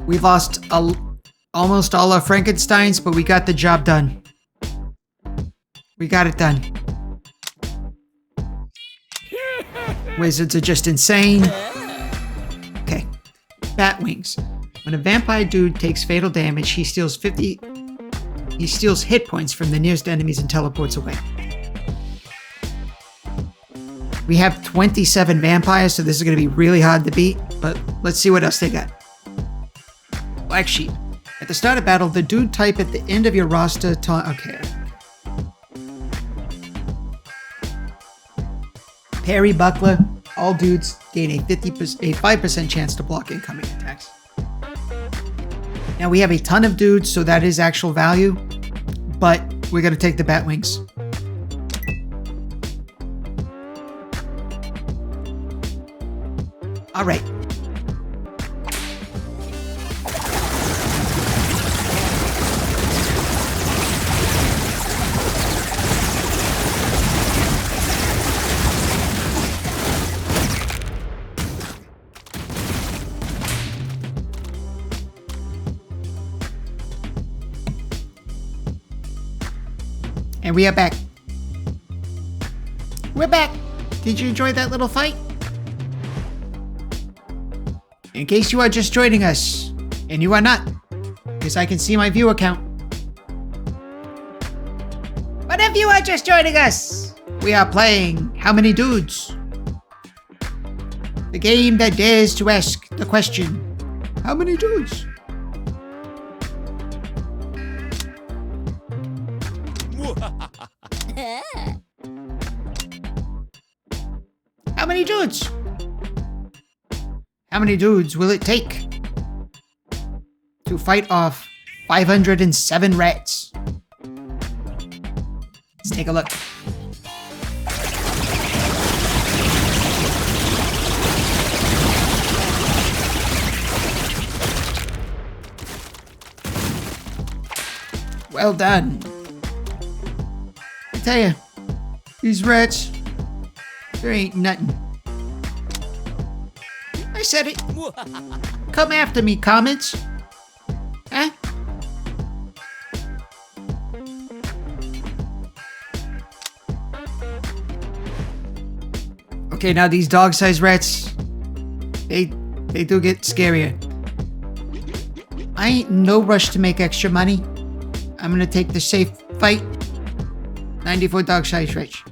We've lost almost all our Frankensteins, but we got the job done. We got it done. Wizards are just insane. Okay. Bat wings. When a vampire dude takes fatal damage, he steals hit points from the nearest enemies and teleports away. We have 27 vampires, so this is going to be really hard to beat, but let's see what else they got. Black Sheep. At the start of battle, the dude type at the end of your roster okay. Parry, Buckler, all dudes gain a 5% chance to block incoming attacks. Now we have a ton of dudes, so that is actual value, but we're going to take the bat wings. All right. And we are back. We're back. Did you enjoy that little fight? In case you are just joining us, and you are not, because I can see my viewer count. But if you are just joining us, we are playing How Many Dudes? The game that dares to ask the question, how many dudes? How many dudes? How many dudes will it take to fight off 507 rats? Let's take a look. Well done. I tell you, these rats, there ain't nothing. I said it. Come after me, comments. Huh? Okay, now these dog-sized rats, they do get scarier. I ain't in no rush to make extra money. I'm gonna take the safe fight. 94 dog-sized rats.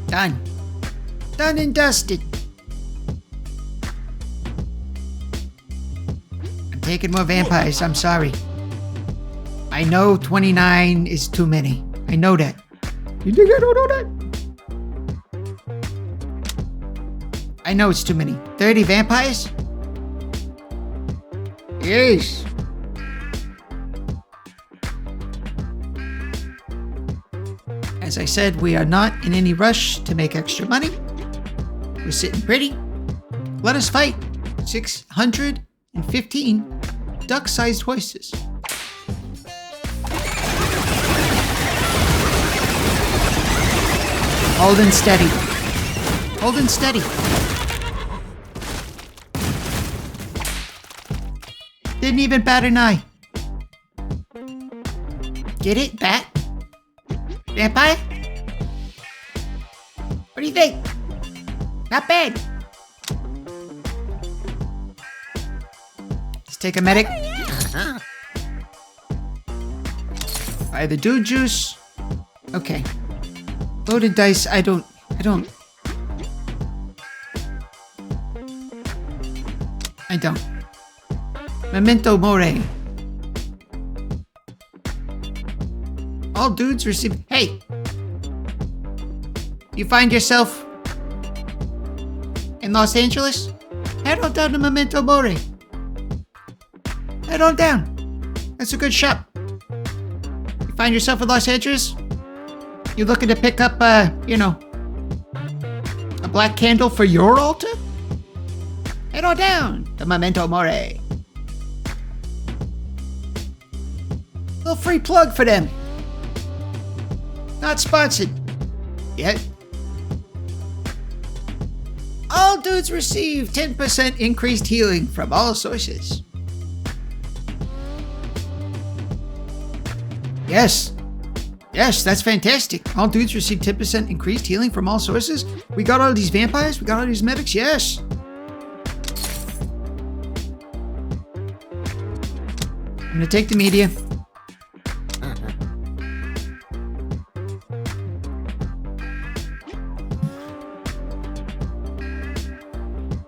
Done. Done and dusted. I'm taking more vampires, I'm sorry. I know 29 is too many. I know that. You think I don't know that? I know it's too many. 30 vampires? Yes. As I said, we are not in any rush to make extra money. We're sitting pretty. Let us fight 615 duck-sized horses. Hold and steady. Hold and steady. Didn't even bat an eye. Get it? Bat? Vampire? What do you think? Not bad. Let's take a medic. Buy the dude juice. Okay. Loaded dice, I don't. Memento Mori. All dudes receive. Hey! You find yourself in Los Angeles? Head on down to Memento Mori. Head on down. That's a good shop. You find yourself in Los Angeles? You looking to pick up, a black candle for your altar? Head on down to Memento Mori. Little free plug for them. Not sponsored yet. All dudes receive 10% increased healing from all sources. Yes, that's fantastic. All dudes receive 10% increased healing from all sources. We got all these vampires, we got all these medics, yes. I'm gonna take the media.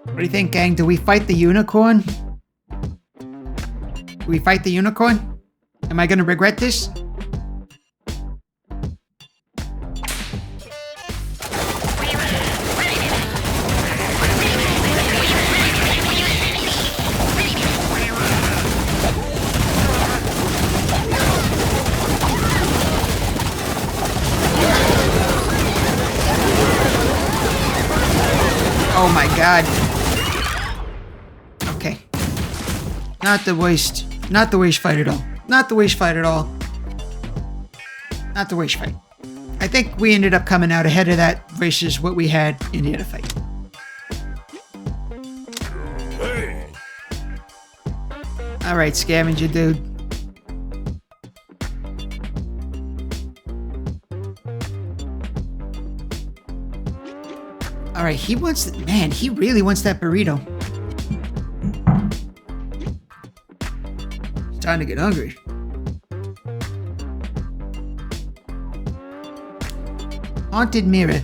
What do you think, gang? Do we fight the unicorn? Do we fight the unicorn? Am I gonna regret this? Oh my god. Okay. Not the worst fight at all. Not the worst fight. I think we ended up coming out ahead of that versus what we had in the other fight. Alright, scavenger dude. Alright, he really wants that burrito. It's time to get hungry. Haunted Mirror.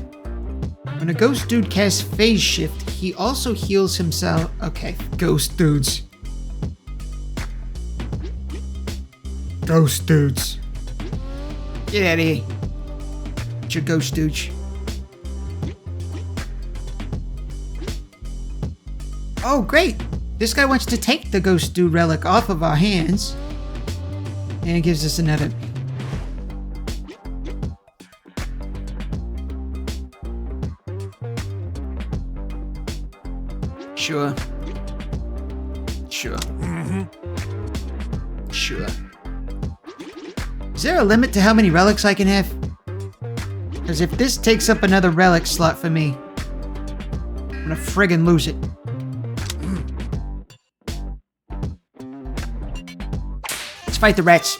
When a ghost dude casts phase shift, he also heals himself. Okay, ghost dudes. Ghost dudes. Get out of here. It's your ghost dude. Oh, great! This guy wants to take the ghost dude relic off of our hands. And gives us another. Sure. Is there a limit to how many relics I can have? Because if this takes up another relic slot for me, I'm gonna friggin' lose it. Let's fight the rats.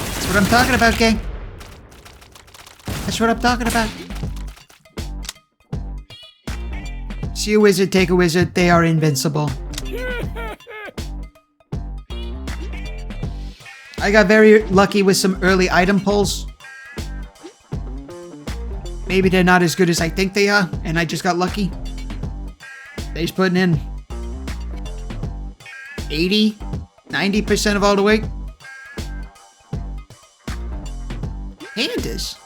That's what I'm talking about, gang. That's what I'm talking about. See a wizard, take a wizard. They are invincible. I got very lucky with some early item pulls. Maybe they're not as good as I think they are, and I just got lucky. They's putting in 80, 90% of all the weight. Pandas?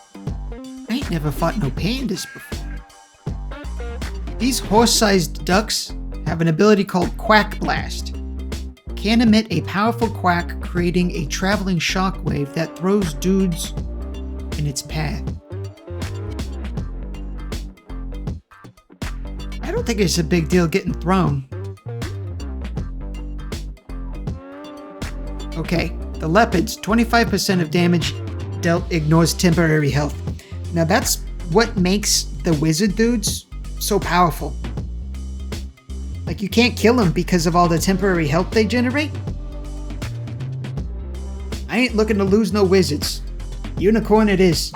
I ain't never fought no pandas before. These horse-sized ducks have an ability called Quack Blast. Can emit a powerful quack, creating a traveling shockwave that throws dudes in its path. I don't think it's a big deal getting thrown. Okay, the leopards, 25% of damage dealt ignores temporary health. Now that's what makes the wizard dudes so powerful. Like, you can't kill them because of all the temporary health they generate. I ain't looking to lose no wizards. Unicorn it is.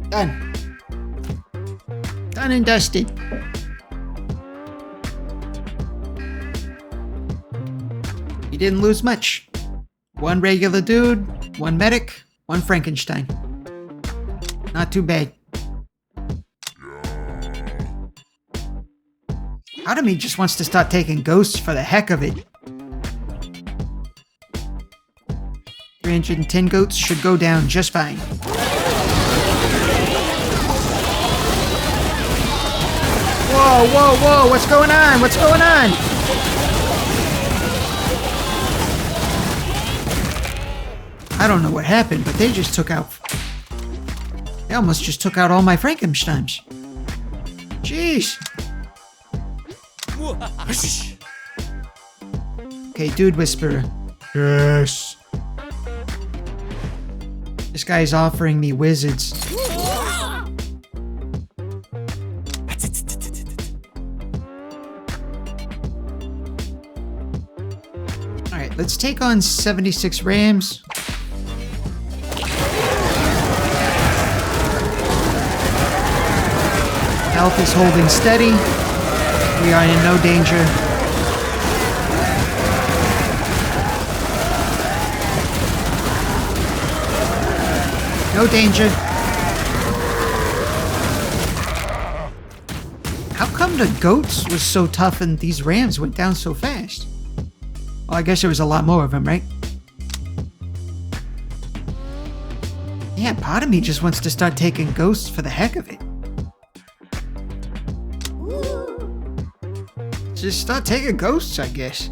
Done. Done and dusted. You didn't lose much. One regular dude, one medic, one Frankenstein. Not too bad. Part of me just wants to start taking ghosts for the heck of it. 310 goats should go down just fine. Whoa, whoa, whoa, what's going on? What's going on? I don't know what happened, but they just took out... They almost just took out all my Frankensteins. Jeez. Okay, Dude Whisperer. Yes. This guy's offering me wizards. Alright, let's take on 76 Rams. Health is holding steady. We are in no danger. No danger. How come the goats was so tough and these rams went down so fast? Well, I guess there was a lot more of them, right? Yeah, part of me just wants to start taking ghosts for the heck of it. Just start taking ghosts, I guess.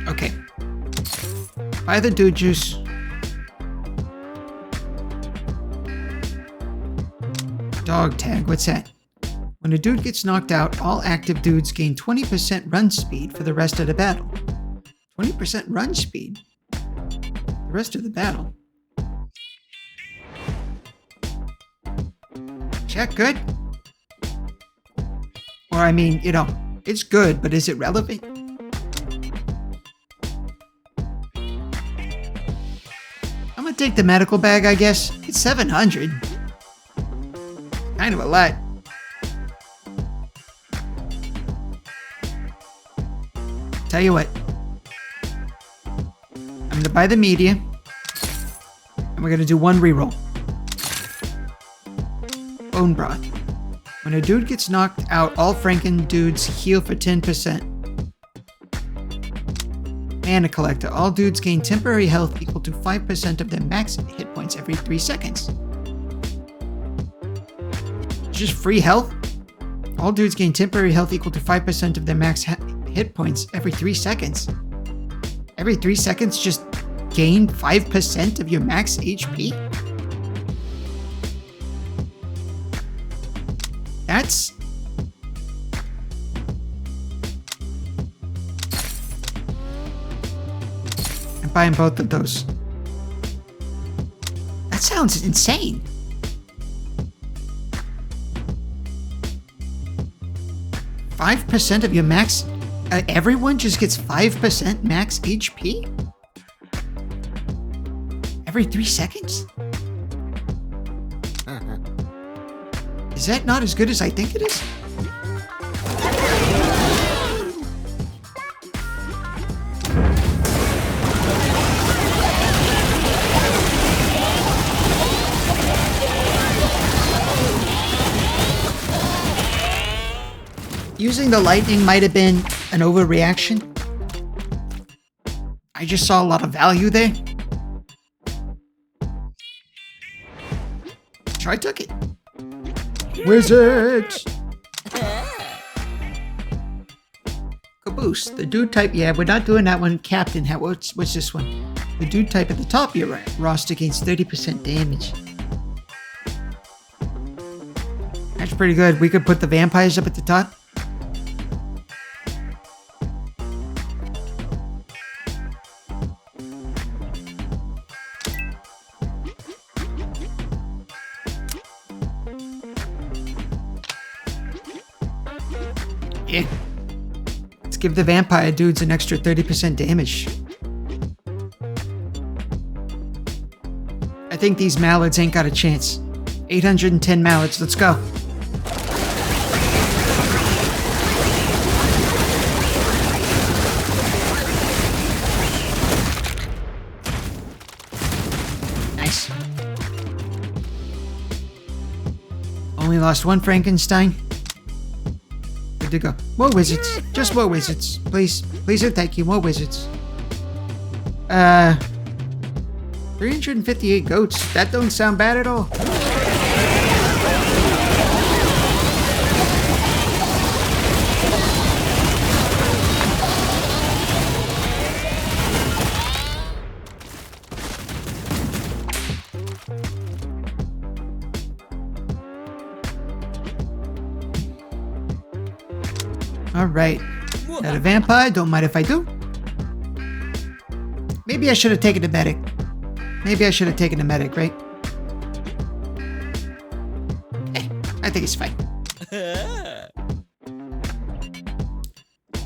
Okay. Buy the dude juice. Dog tag, what's that? When a dude gets knocked out, all active dudes gain 20% run speed for the rest of the battle. 20% run speed? The rest of the battle. Check good? Or I mean, you know, it's good, but is it relevant? I'm gonna take the medical bag, I guess. It's 700. Kind of a lot. Tell you what. I'm gonna buy the media. And we're gonna do one reroll. Bone broth. When a dude gets knocked out, all Franken dudes heal for 10%. Mana collector. All dudes gain temporary health equal to 5% of their max hit points every 3 seconds. Just free health? All dudes gain temporary health equal to 5% of their max hit points every 3 seconds. Every 3 seconds, just gain 5% of your max HP? That's... I'm buying both of those. That sounds insane. %5 of your max... everyone just gets 5% max HP? Every 3 seconds? Is that not as good as I think it is? Using the lightning might have been an overreaction. I just saw a lot of value there. So I took it. Wizards! Caboose. The dude type. Yeah, we're not doing that one. Captain. What's this one? The dude type at the top of your roster gains 30% damage. That's pretty good. We could put the vampires up at the top. Yeah. Let's give the vampire dudes an extra 30% damage. I think these mallards ain't got a chance. 810 mallards, let's go. Nice. Only lost one Frankenstein. Good to go. More wizards. Just more wizards. Please. Please and thank you. More wizards. 358 goats. That don't sound bad at all. Alright. Got a vampire, don't mind if I do. Maybe I should have taken the medic. Maybe I should have taken the medic, right? I think it's fine.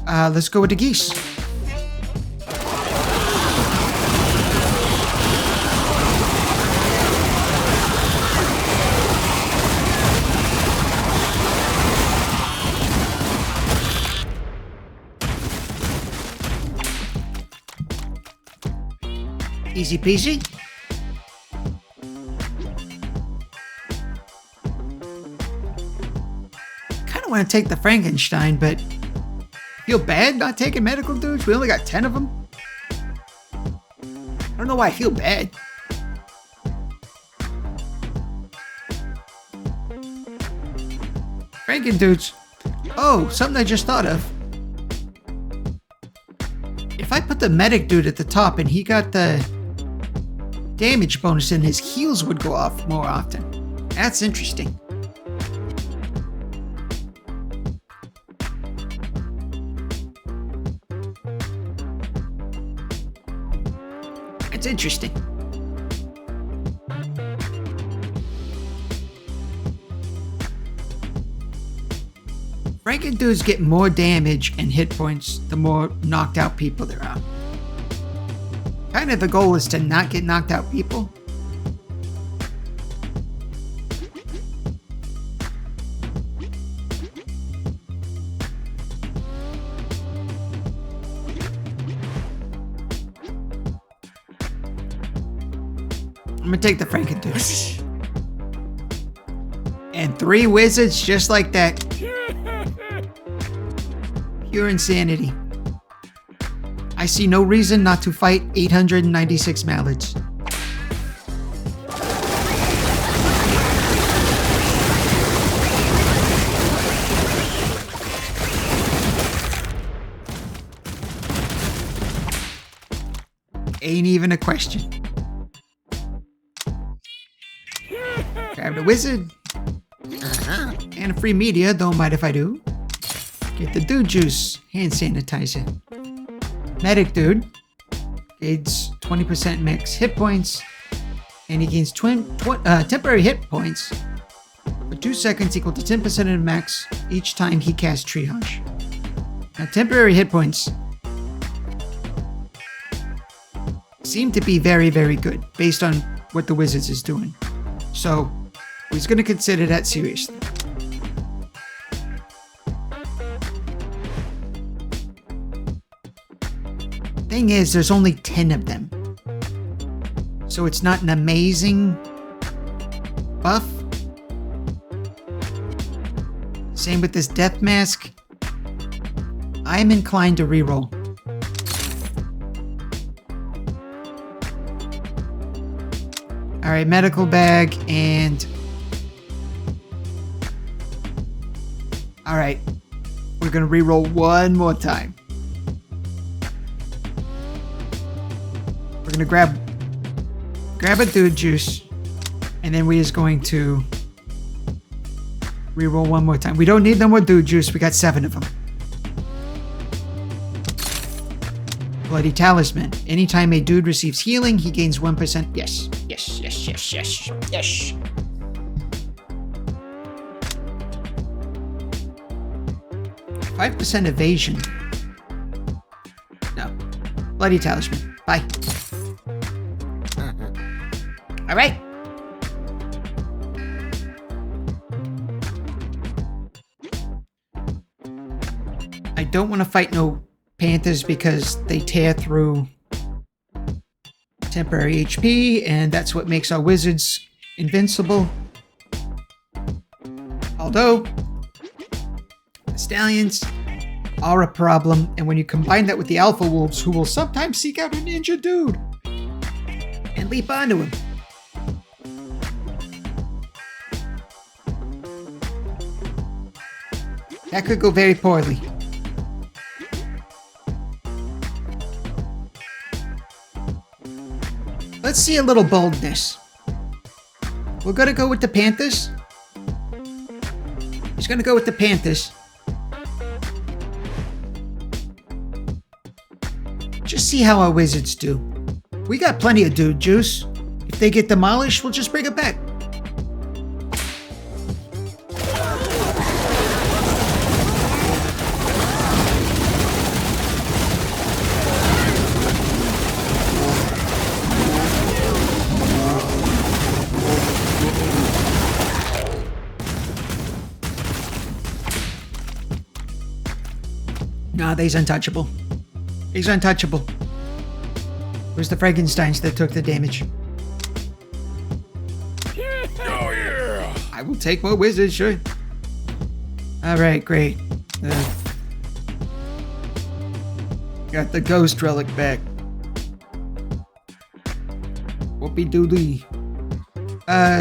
Let's go with the geese. Easy peasy. Kind of want to take the Frankenstein, but feel bad not taking medical dudes. We only got 10 of them. I don't know why I feel bad. Franken dudes. Oh, something I just thought of. If I put the medic dude at the top and he got the damage bonus, and his heals would go off more often. That's interesting. That's interesting. Franken dudes get more damage and hit points the more knocked out people there are. Kind of the goal is to not get knocked out people. I'm gonna take the Franken dude. And 3 wizards just like that. Pure insanity. I see no reason not to fight 896 mallards. Ain't even a question. Grab the wizard. And a free media, don't mind if I do. Get the dude juice, hand sanitizer. Medic dude gains 20% max hit points, and he gains temporary hit points for 2 seconds equal to 10% of the max each time he casts triage. Now, temporary hit points seem to be very, very good based on what the Wizards is doing. So, he's going to consider that seriously. Thing is, there's only 10 of them. So it's not an amazing buff. Same with this death mask. I'm inclined to reroll. Alright, medical bag and... Alright, we're gonna reroll one more time. We're gonna grab a dude juice, and then we is going to reroll one more time. We don't need no more dude juice. We got 7 of them. Bloody Talisman. Anytime a dude receives healing, he gains 1%. Yes. 5% evasion. No. Bloody Talisman. Bye. All right. I don't want to fight no Panthers because they tear through temporary HP, and that's what makes our wizards invincible. Although, the Stallions are a problem, and when you combine that with the Alpha Wolves, who will sometimes seek out an injured dude and leap onto him. That could go very poorly. Let's see a little boldness. We're gonna go with the Panthers. He's gonna go with the Panthers. Just see how our wizards do. We got plenty of dude juice. If they get demolished, we'll just bring it back. Nah, they's untouchable. He's untouchable. It was the Frankensteins that took the damage. Oh, yeah. I will take more wizards, sure. Alright, great. Got the ghost relic back. Whoopie doodly.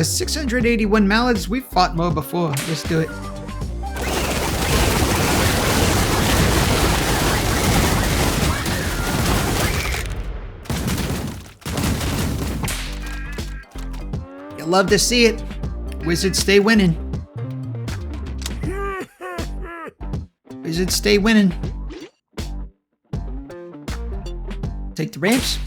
681 mallards. We've fought more before. Let's do it. Love to see it. Wizards stay winning. Wizards stay winning. Take the ramps.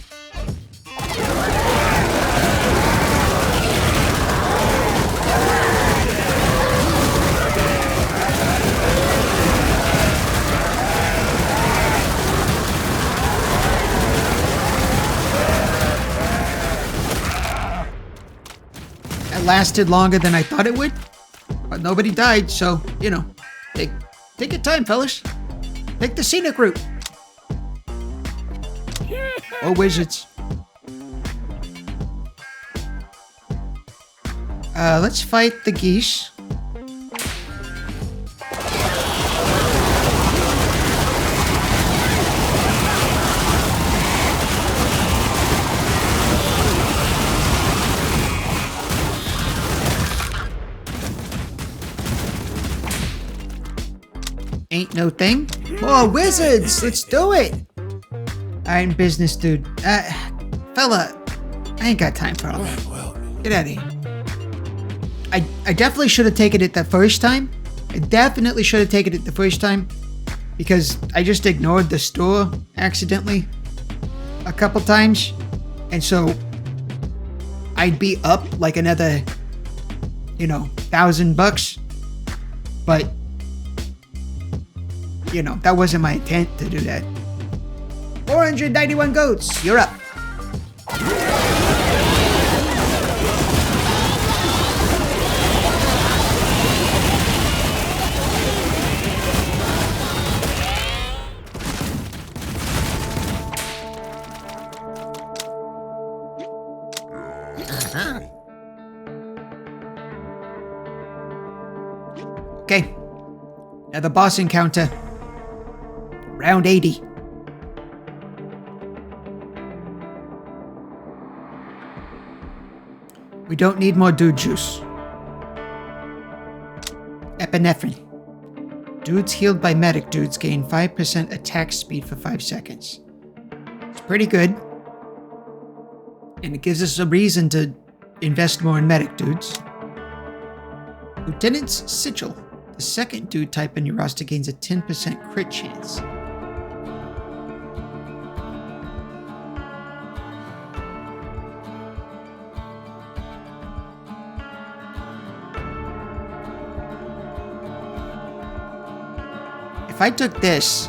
Lasted longer than I thought it would, but nobody died, so, you know, take your time, fellas. Take the scenic route. Or wizards. Let's fight the geese. Ain't no thing. More wizards! Let's do it! I'm business, dude. Fella, I ain't got time for all that. Well, Get out of here. I definitely should have taken it the first time. Because I just ignored the store accidentally a couple times. And so I'd be up like another, $1,000. But that wasn't my intent to do that. 491 goats, you're up. Okay, now the boss encounter. Round 80. We don't need more dude juice. Epinephrine. Dudes healed by medic dudes gain 5% attack speed for 5 seconds. It's pretty good. And it gives us a reason to invest more in medic dudes. Lieutenant's Sigil. The second dude type in your roster gains a 10% crit chance. If I took this,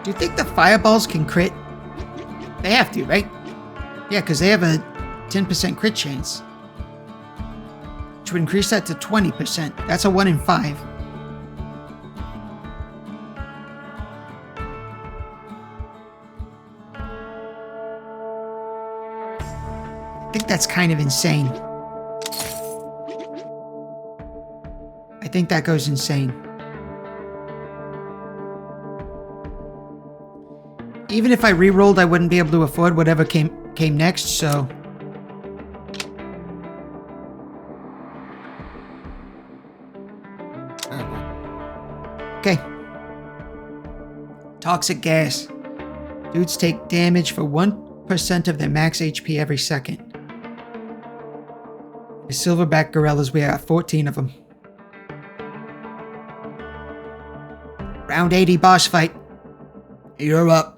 do you think the fireballs can crit? They have to, right? Yeah, because they have a 10% crit chance. Which would increase that to 20%. That's a 1 in 5. I think that's kind of insane. I think that goes insane. Even if I re-rolled, I wouldn't be able to afford whatever came next, so... Okay. Toxic gas. Dudes take damage for 1% of their max HP every second. The silverback gorillas, we have 14 of them. Round 80 boss fight. You're up.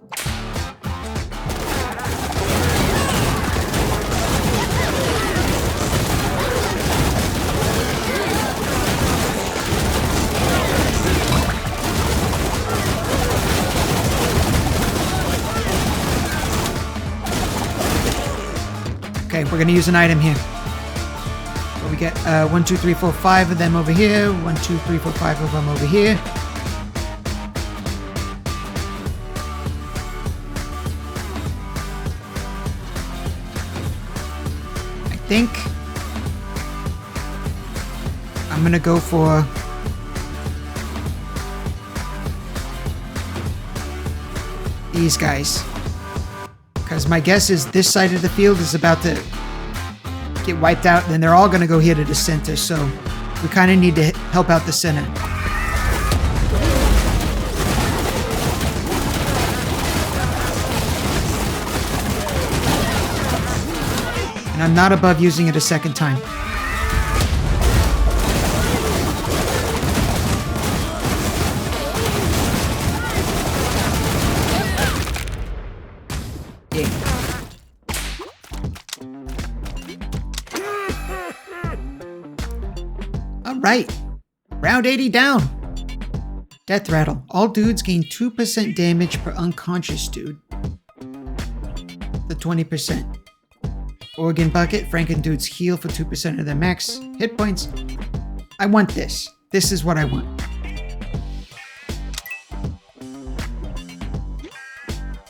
Okay, we're gonna use an item here. So we get 1, 2, 3, 4, 5 of them over here. 1, 2, 3, 4, 5 of them over here. I think I'm gonna go for these guys. Because my guess is this side of the field is about to get wiped out, and then they're all going to go here to the center, so we kind of need to help out the center. And I'm not above using it a second time. Right. Round 80 down. Death rattle. All dudes gain 2% damage per unconscious dude. The 20%. Organ bucket. Franken dudes heal for 2% of their max hit points. I want this. This is what I want.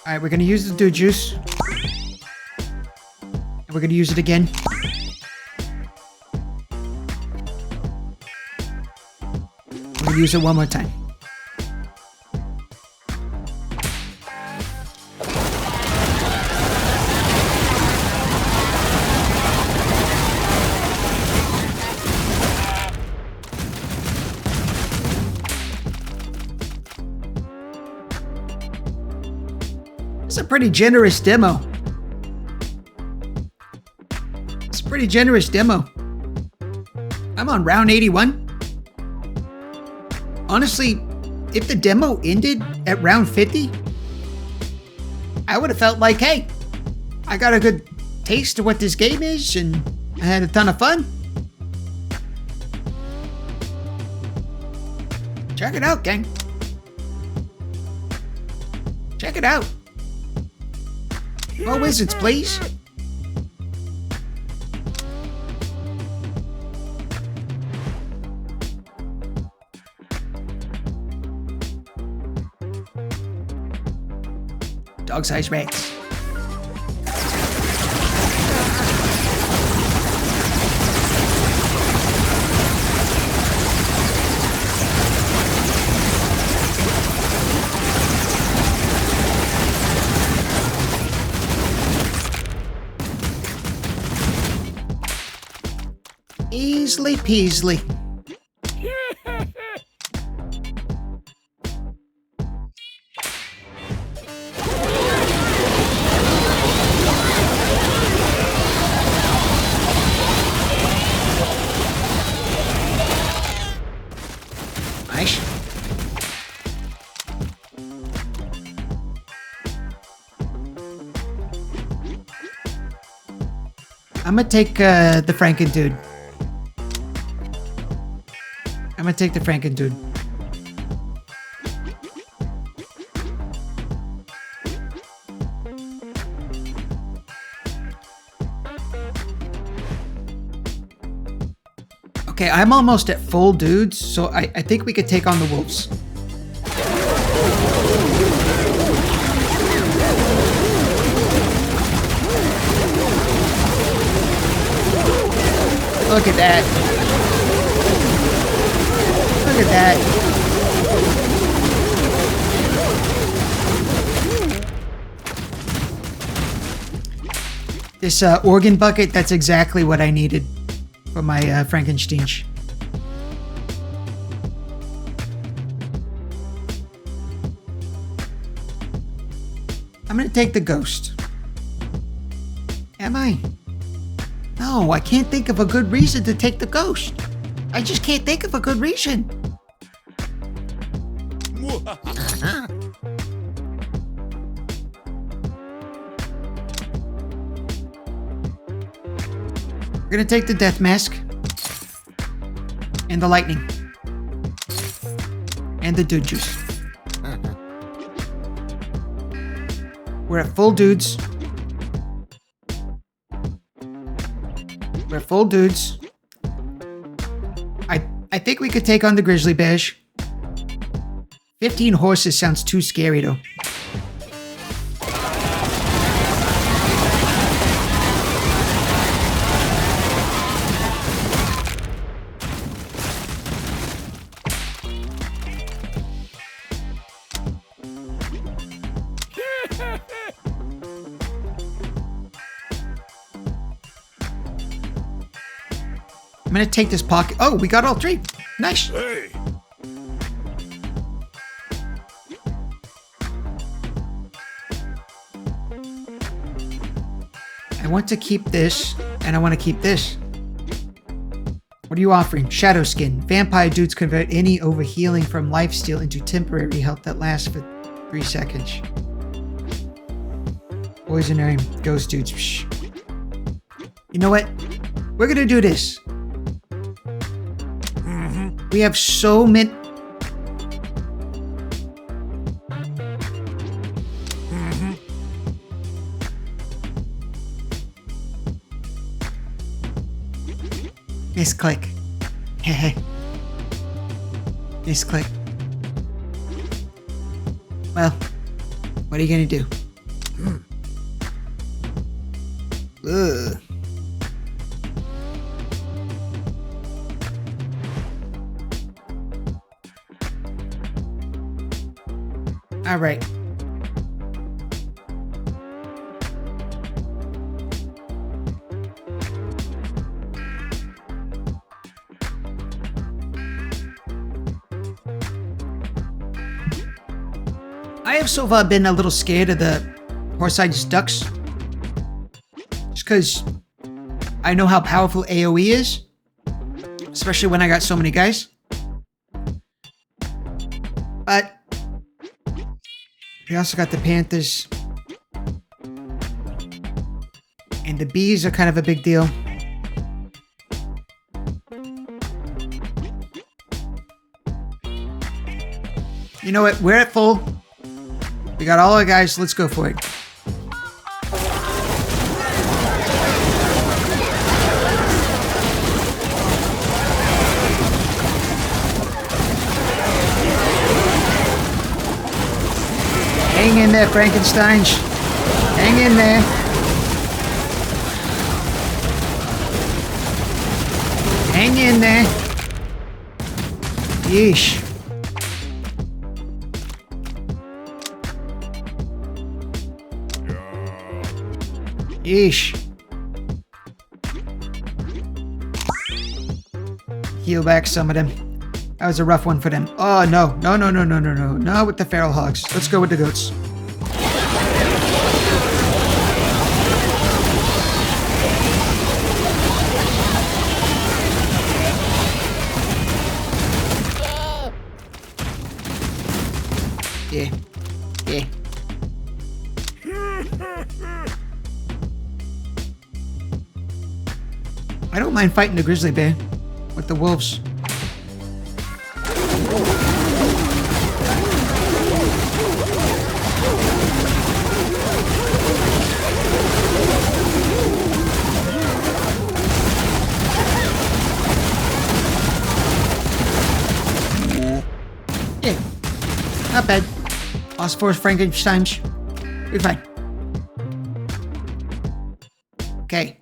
Alright, we're going to use the dude juice. And we're going to use it again. We'll use it one more time. It's a pretty generous demo. It's a pretty generous demo. I'm on round 81. Honestly, if the demo ended at round 50, I would have felt like, hey, I got a good taste of what this game is, and I had a ton of fun. Check it out, gang. Check it out. More wizards, please. Dog-sized rats. Easily peasily. Nice. I'm gonna take the Franken dude. I'm gonna take the Franken dude. Okay, I'm almost at full dudes, so I think we could take on the wolves. Look at that. Look at that. This organ bucket, that's exactly what I needed for my Frankenstein. I'm gonna take the ghost. Am I? No, I can't think of a good reason to take the ghost. I just can't think of a good reason. We're gonna take the death mask. And the lightning. And the dude juice. We're at full dudes. We're full dudes. I think we could take on the grizzly bears. 15 horses sounds too scary though. I'm gonna take this pocket. Oh, we got all three. Nice. Hey. I want to keep this, and I want to keep this. What are you offering? Shadow Skin. Vampire dudes convert any overhealing from lifesteal into temporary health that lasts for 3 seconds. Poisonary ghost dudes. Psh. You know what? We're gonna do this. We have so many... Misclick. Hehe. Misclick. Well, what are you gonna do? Ugh. All right. I have so far been a little scared of the horse-sized ducks. Just because I know how powerful AoE is. Especially when I got so many guys. But we also got the panthers. And the bees are kind of a big deal. You know what? We're at full. We got all our guys. Let's go for it. Hang in there, Frankensteins. Hang in there. Hang in there. Yeesh. Yeesh. Heal back some of them. That was a rough one for them. Oh, no. No, no, no, no, no, no. No with the feral hogs. Let's go with the goats. Yeah. Yeah. I don't mind fighting the grizzly bear with the wolves. Yeah, not bad. Lost 4 Frankensteins. We're fine. Okay.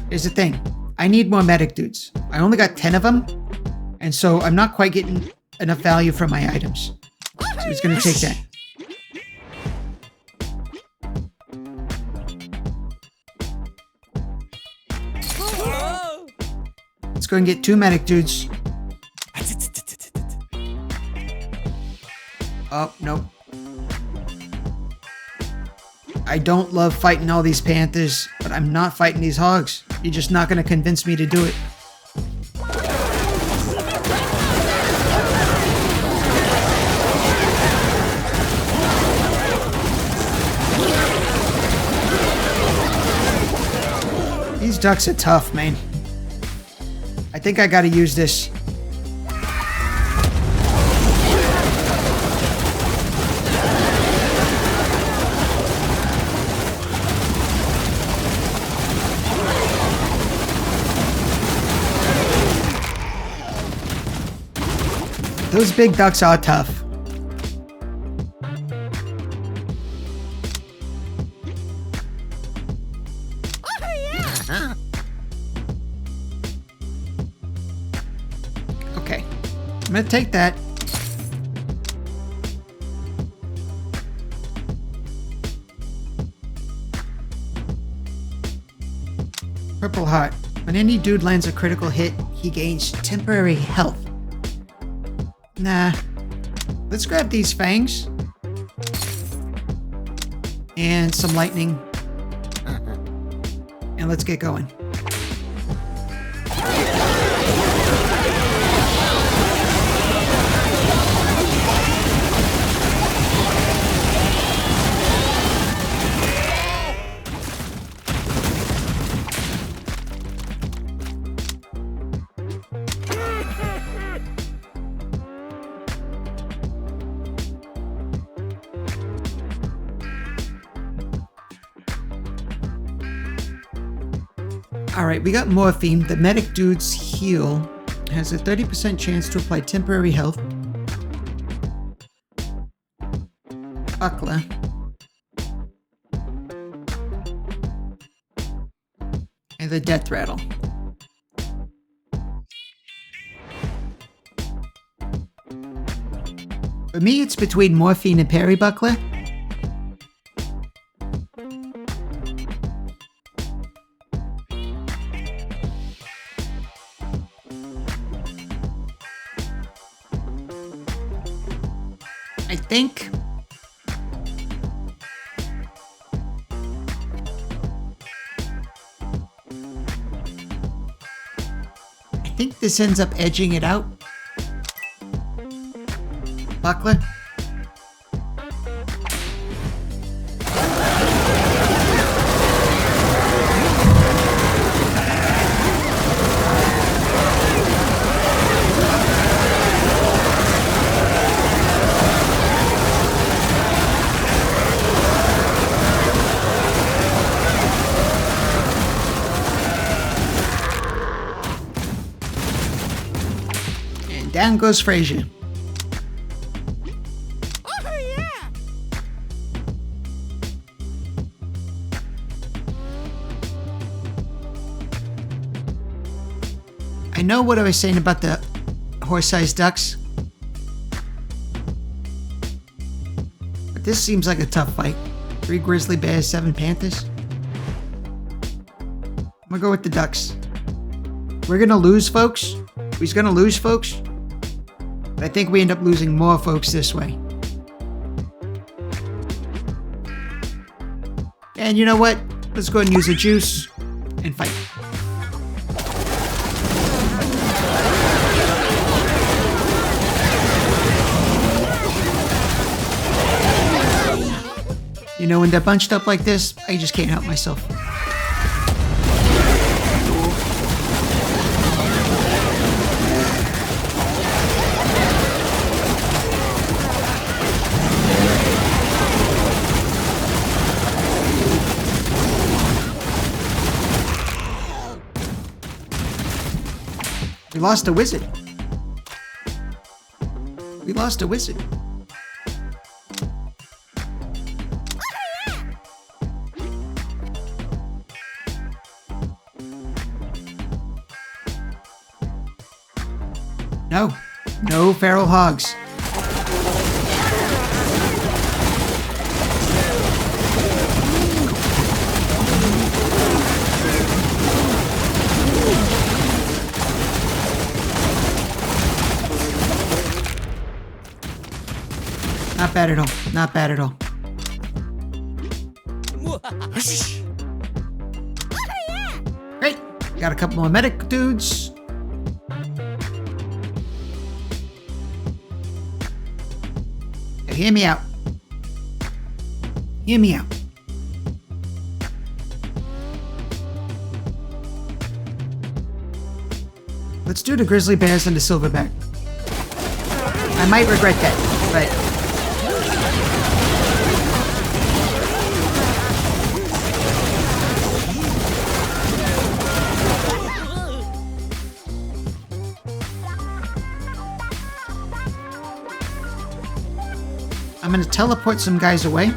Here's the thing. I need more medic dudes. I only got 10 of them, and so I'm not quite getting enough value from my items. So he's gonna take that. Let's go and get 2 medic dudes. Oh, nope. I don't love fighting all these panthers, but I'm not fighting these hogs. You're just not gonna convince me to do it. These ducks are tough, man. I think I gotta use this. Those big ducks are tough. Okay, I'm gonna take that. Purple heart. When any dude lands a critical hit, he gains temporary health. Nah. Let's grab these fangs. And some lightning. And let's get going. Alright, we got morphine. The medic dude's heal has a 30% chance to apply temporary health. Buckler. And the death rattle. For me, it's between morphine and parry buckler. I think this ends up edging it out. Buckler. Down goes Frazier. Oh, yeah. I know what I was saying about the horse-sized ducks, but this seems like a tough fight. 3 grizzly bears, 7 panthers. I'm gonna go with the ducks. We're gonna lose, folks. We're gonna lose, folks. But I think we end up losing more folks this way. And you know what? Let's go ahead and use a juice and fight. You know, when they're bunched up like this, I just can't help myself. We lost a wizard. We lost a wizard. No. No feral hogs. Not bad at all. Not bad at all. Great. Got a couple more medic dudes. Now, hear me out. Hear me out. Let's do the grizzly bears and the silverback. I might regret that, but... I'm gonna teleport some guys away.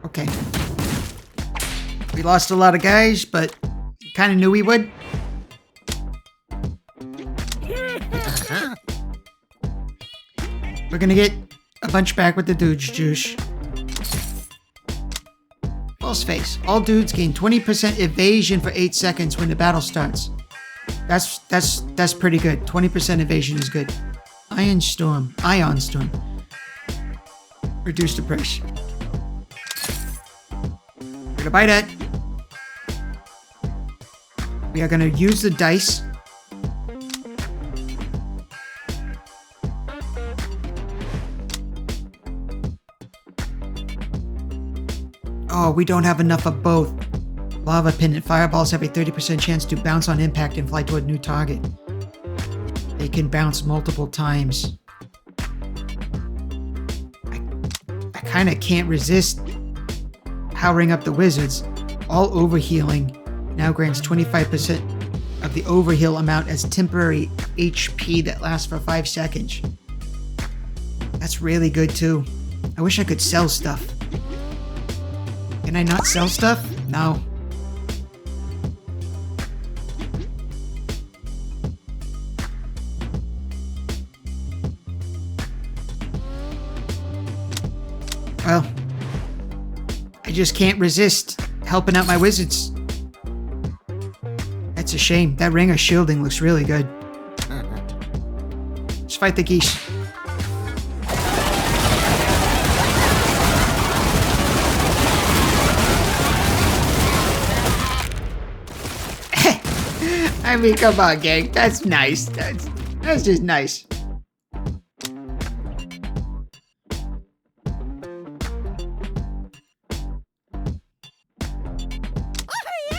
Okay. We lost a lot of guys, but kind of knew we would. We're gonna get a bunch back with the dudes, juice. False face. All dudes gain 20% evasion for 8 seconds when the battle starts. That's pretty good. 20% evasion is good. Ion Storm. Reduce the price. We're gonna buy that. We are gonna use the dice. Oh, we don't have enough of both. Lava Pin and Fireballs have a 30% chance to bounce on impact and fly toward a new target. They can bounce multiple times. I kind of can't resist powering up the wizards. All overhealing now grants 25% of the overheal amount as temporary HP that lasts for 5 seconds. That's really good too. I wish I could sell stuff. Can I not sell stuff? No. Well, I just can't resist helping out my wizards. That's a shame. That ring of shielding looks really good. Let's fight the geese. I mean, come on, gang. That's nice. That's just nice.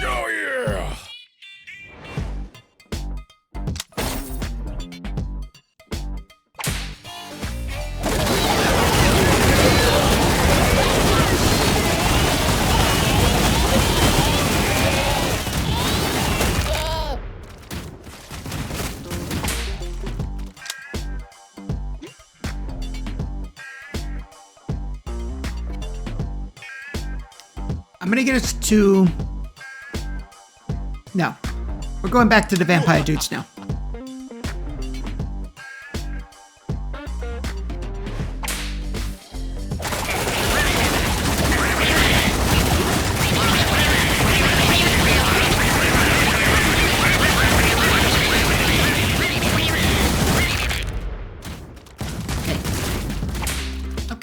Oh yeah! I'm gonna get us to... No. We're going back to the vampire dudes now.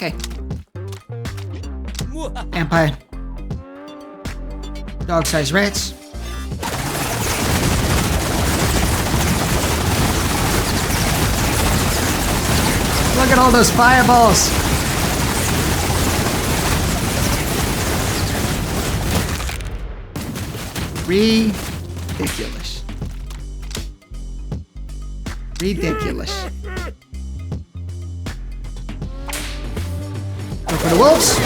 Okay. Vampire. Dog-sized rats. Look at all those fireballs. Ridiculous. Ridiculous. Go for the wolves.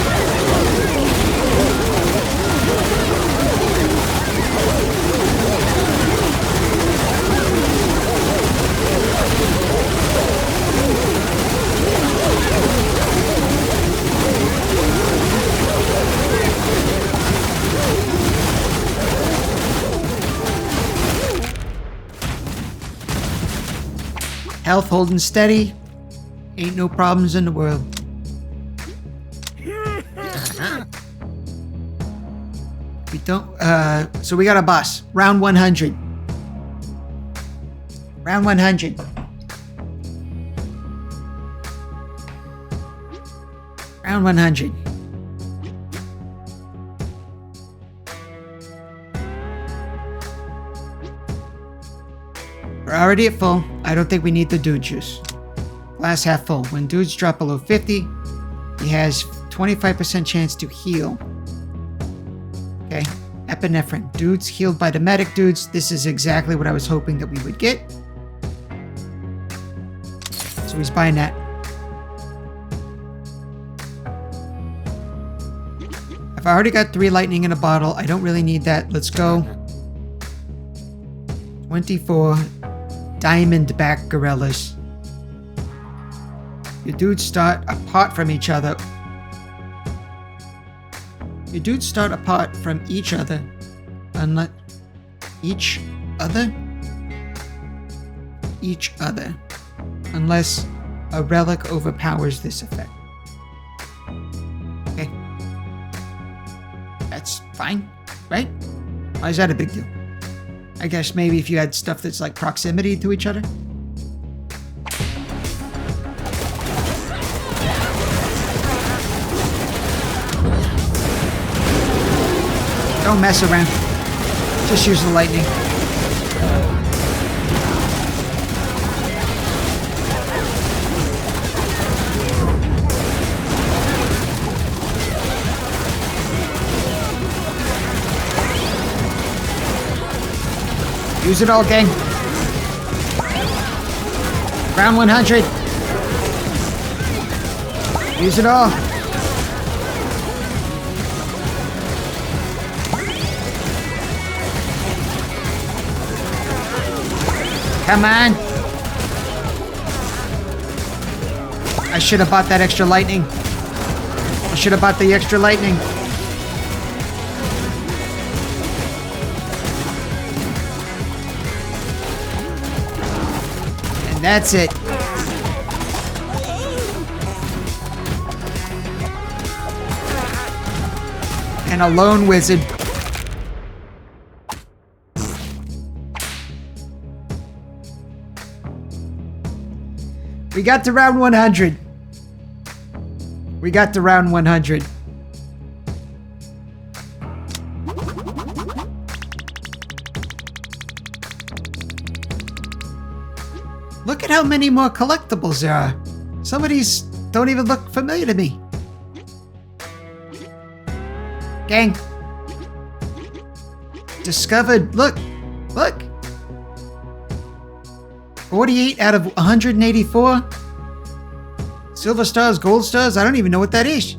Health holding steady. Ain't no problems in the world. We don't, so we got a boss. Round 100. Round 100. Round 100. We're already at full. I don't think we need the dude juice. Glass half full. When dudes drop below 50, he has 25% chance to heal. Okay. Epinephrine. Dudes healed by the medic dudes. This is exactly what I was hoping that we would get. So he's buying that. I've already got 3 lightning in a bottle. I don't really need that. Let's go. 24 diamond-back gorillas. Your dudes start apart from each other. Your dudes start apart from each other. Unless... Each other? Each other. Unless a relic overpowers this effect. Okay. That's fine, right? Why is that a big deal? I guess maybe if you had stuff that's like proximity to each other. Don't mess around. Just use the lightning. Use it all, gang. Round 100. Use it all. Come on. I should have bought that extra lightning. I should have bought the extra lightning. That's it. And a lone wizard. We got to round 100. We got to round 100. Look at how many more collectibles there are. Some of these don't even look familiar to me. Gang. Discovered. Look. Look. 48 out of 184. Silver stars, gold stars. I don't even know what that is.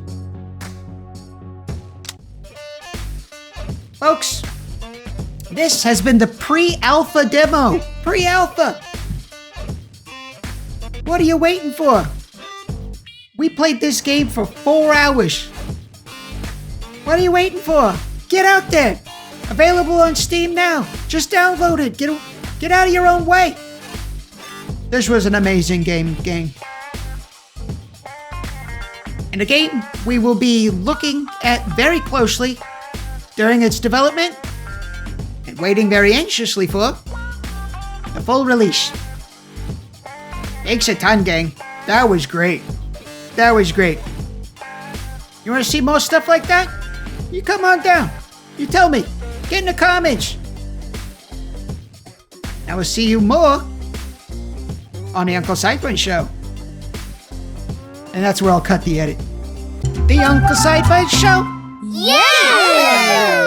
Folks, this has been the pre-alpha demo. Pre-alpha. What are you waiting for? We played this game for 4 hours. What are you waiting for? Get out there. Available on Steam now. Just download it. Get out of your own way. This was an amazing game, gang. And a game we will be looking at very closely during its development and waiting very anxiously for the full release. Thanks a ton, gang. That was great. That was great. You want to see more stuff like that? You come on down. You tell me. Get in the comments. I will see you more on the Uncle Sideburns Show. And that's where I'll cut the edit. The Uncle Sideburns Show? Yeah!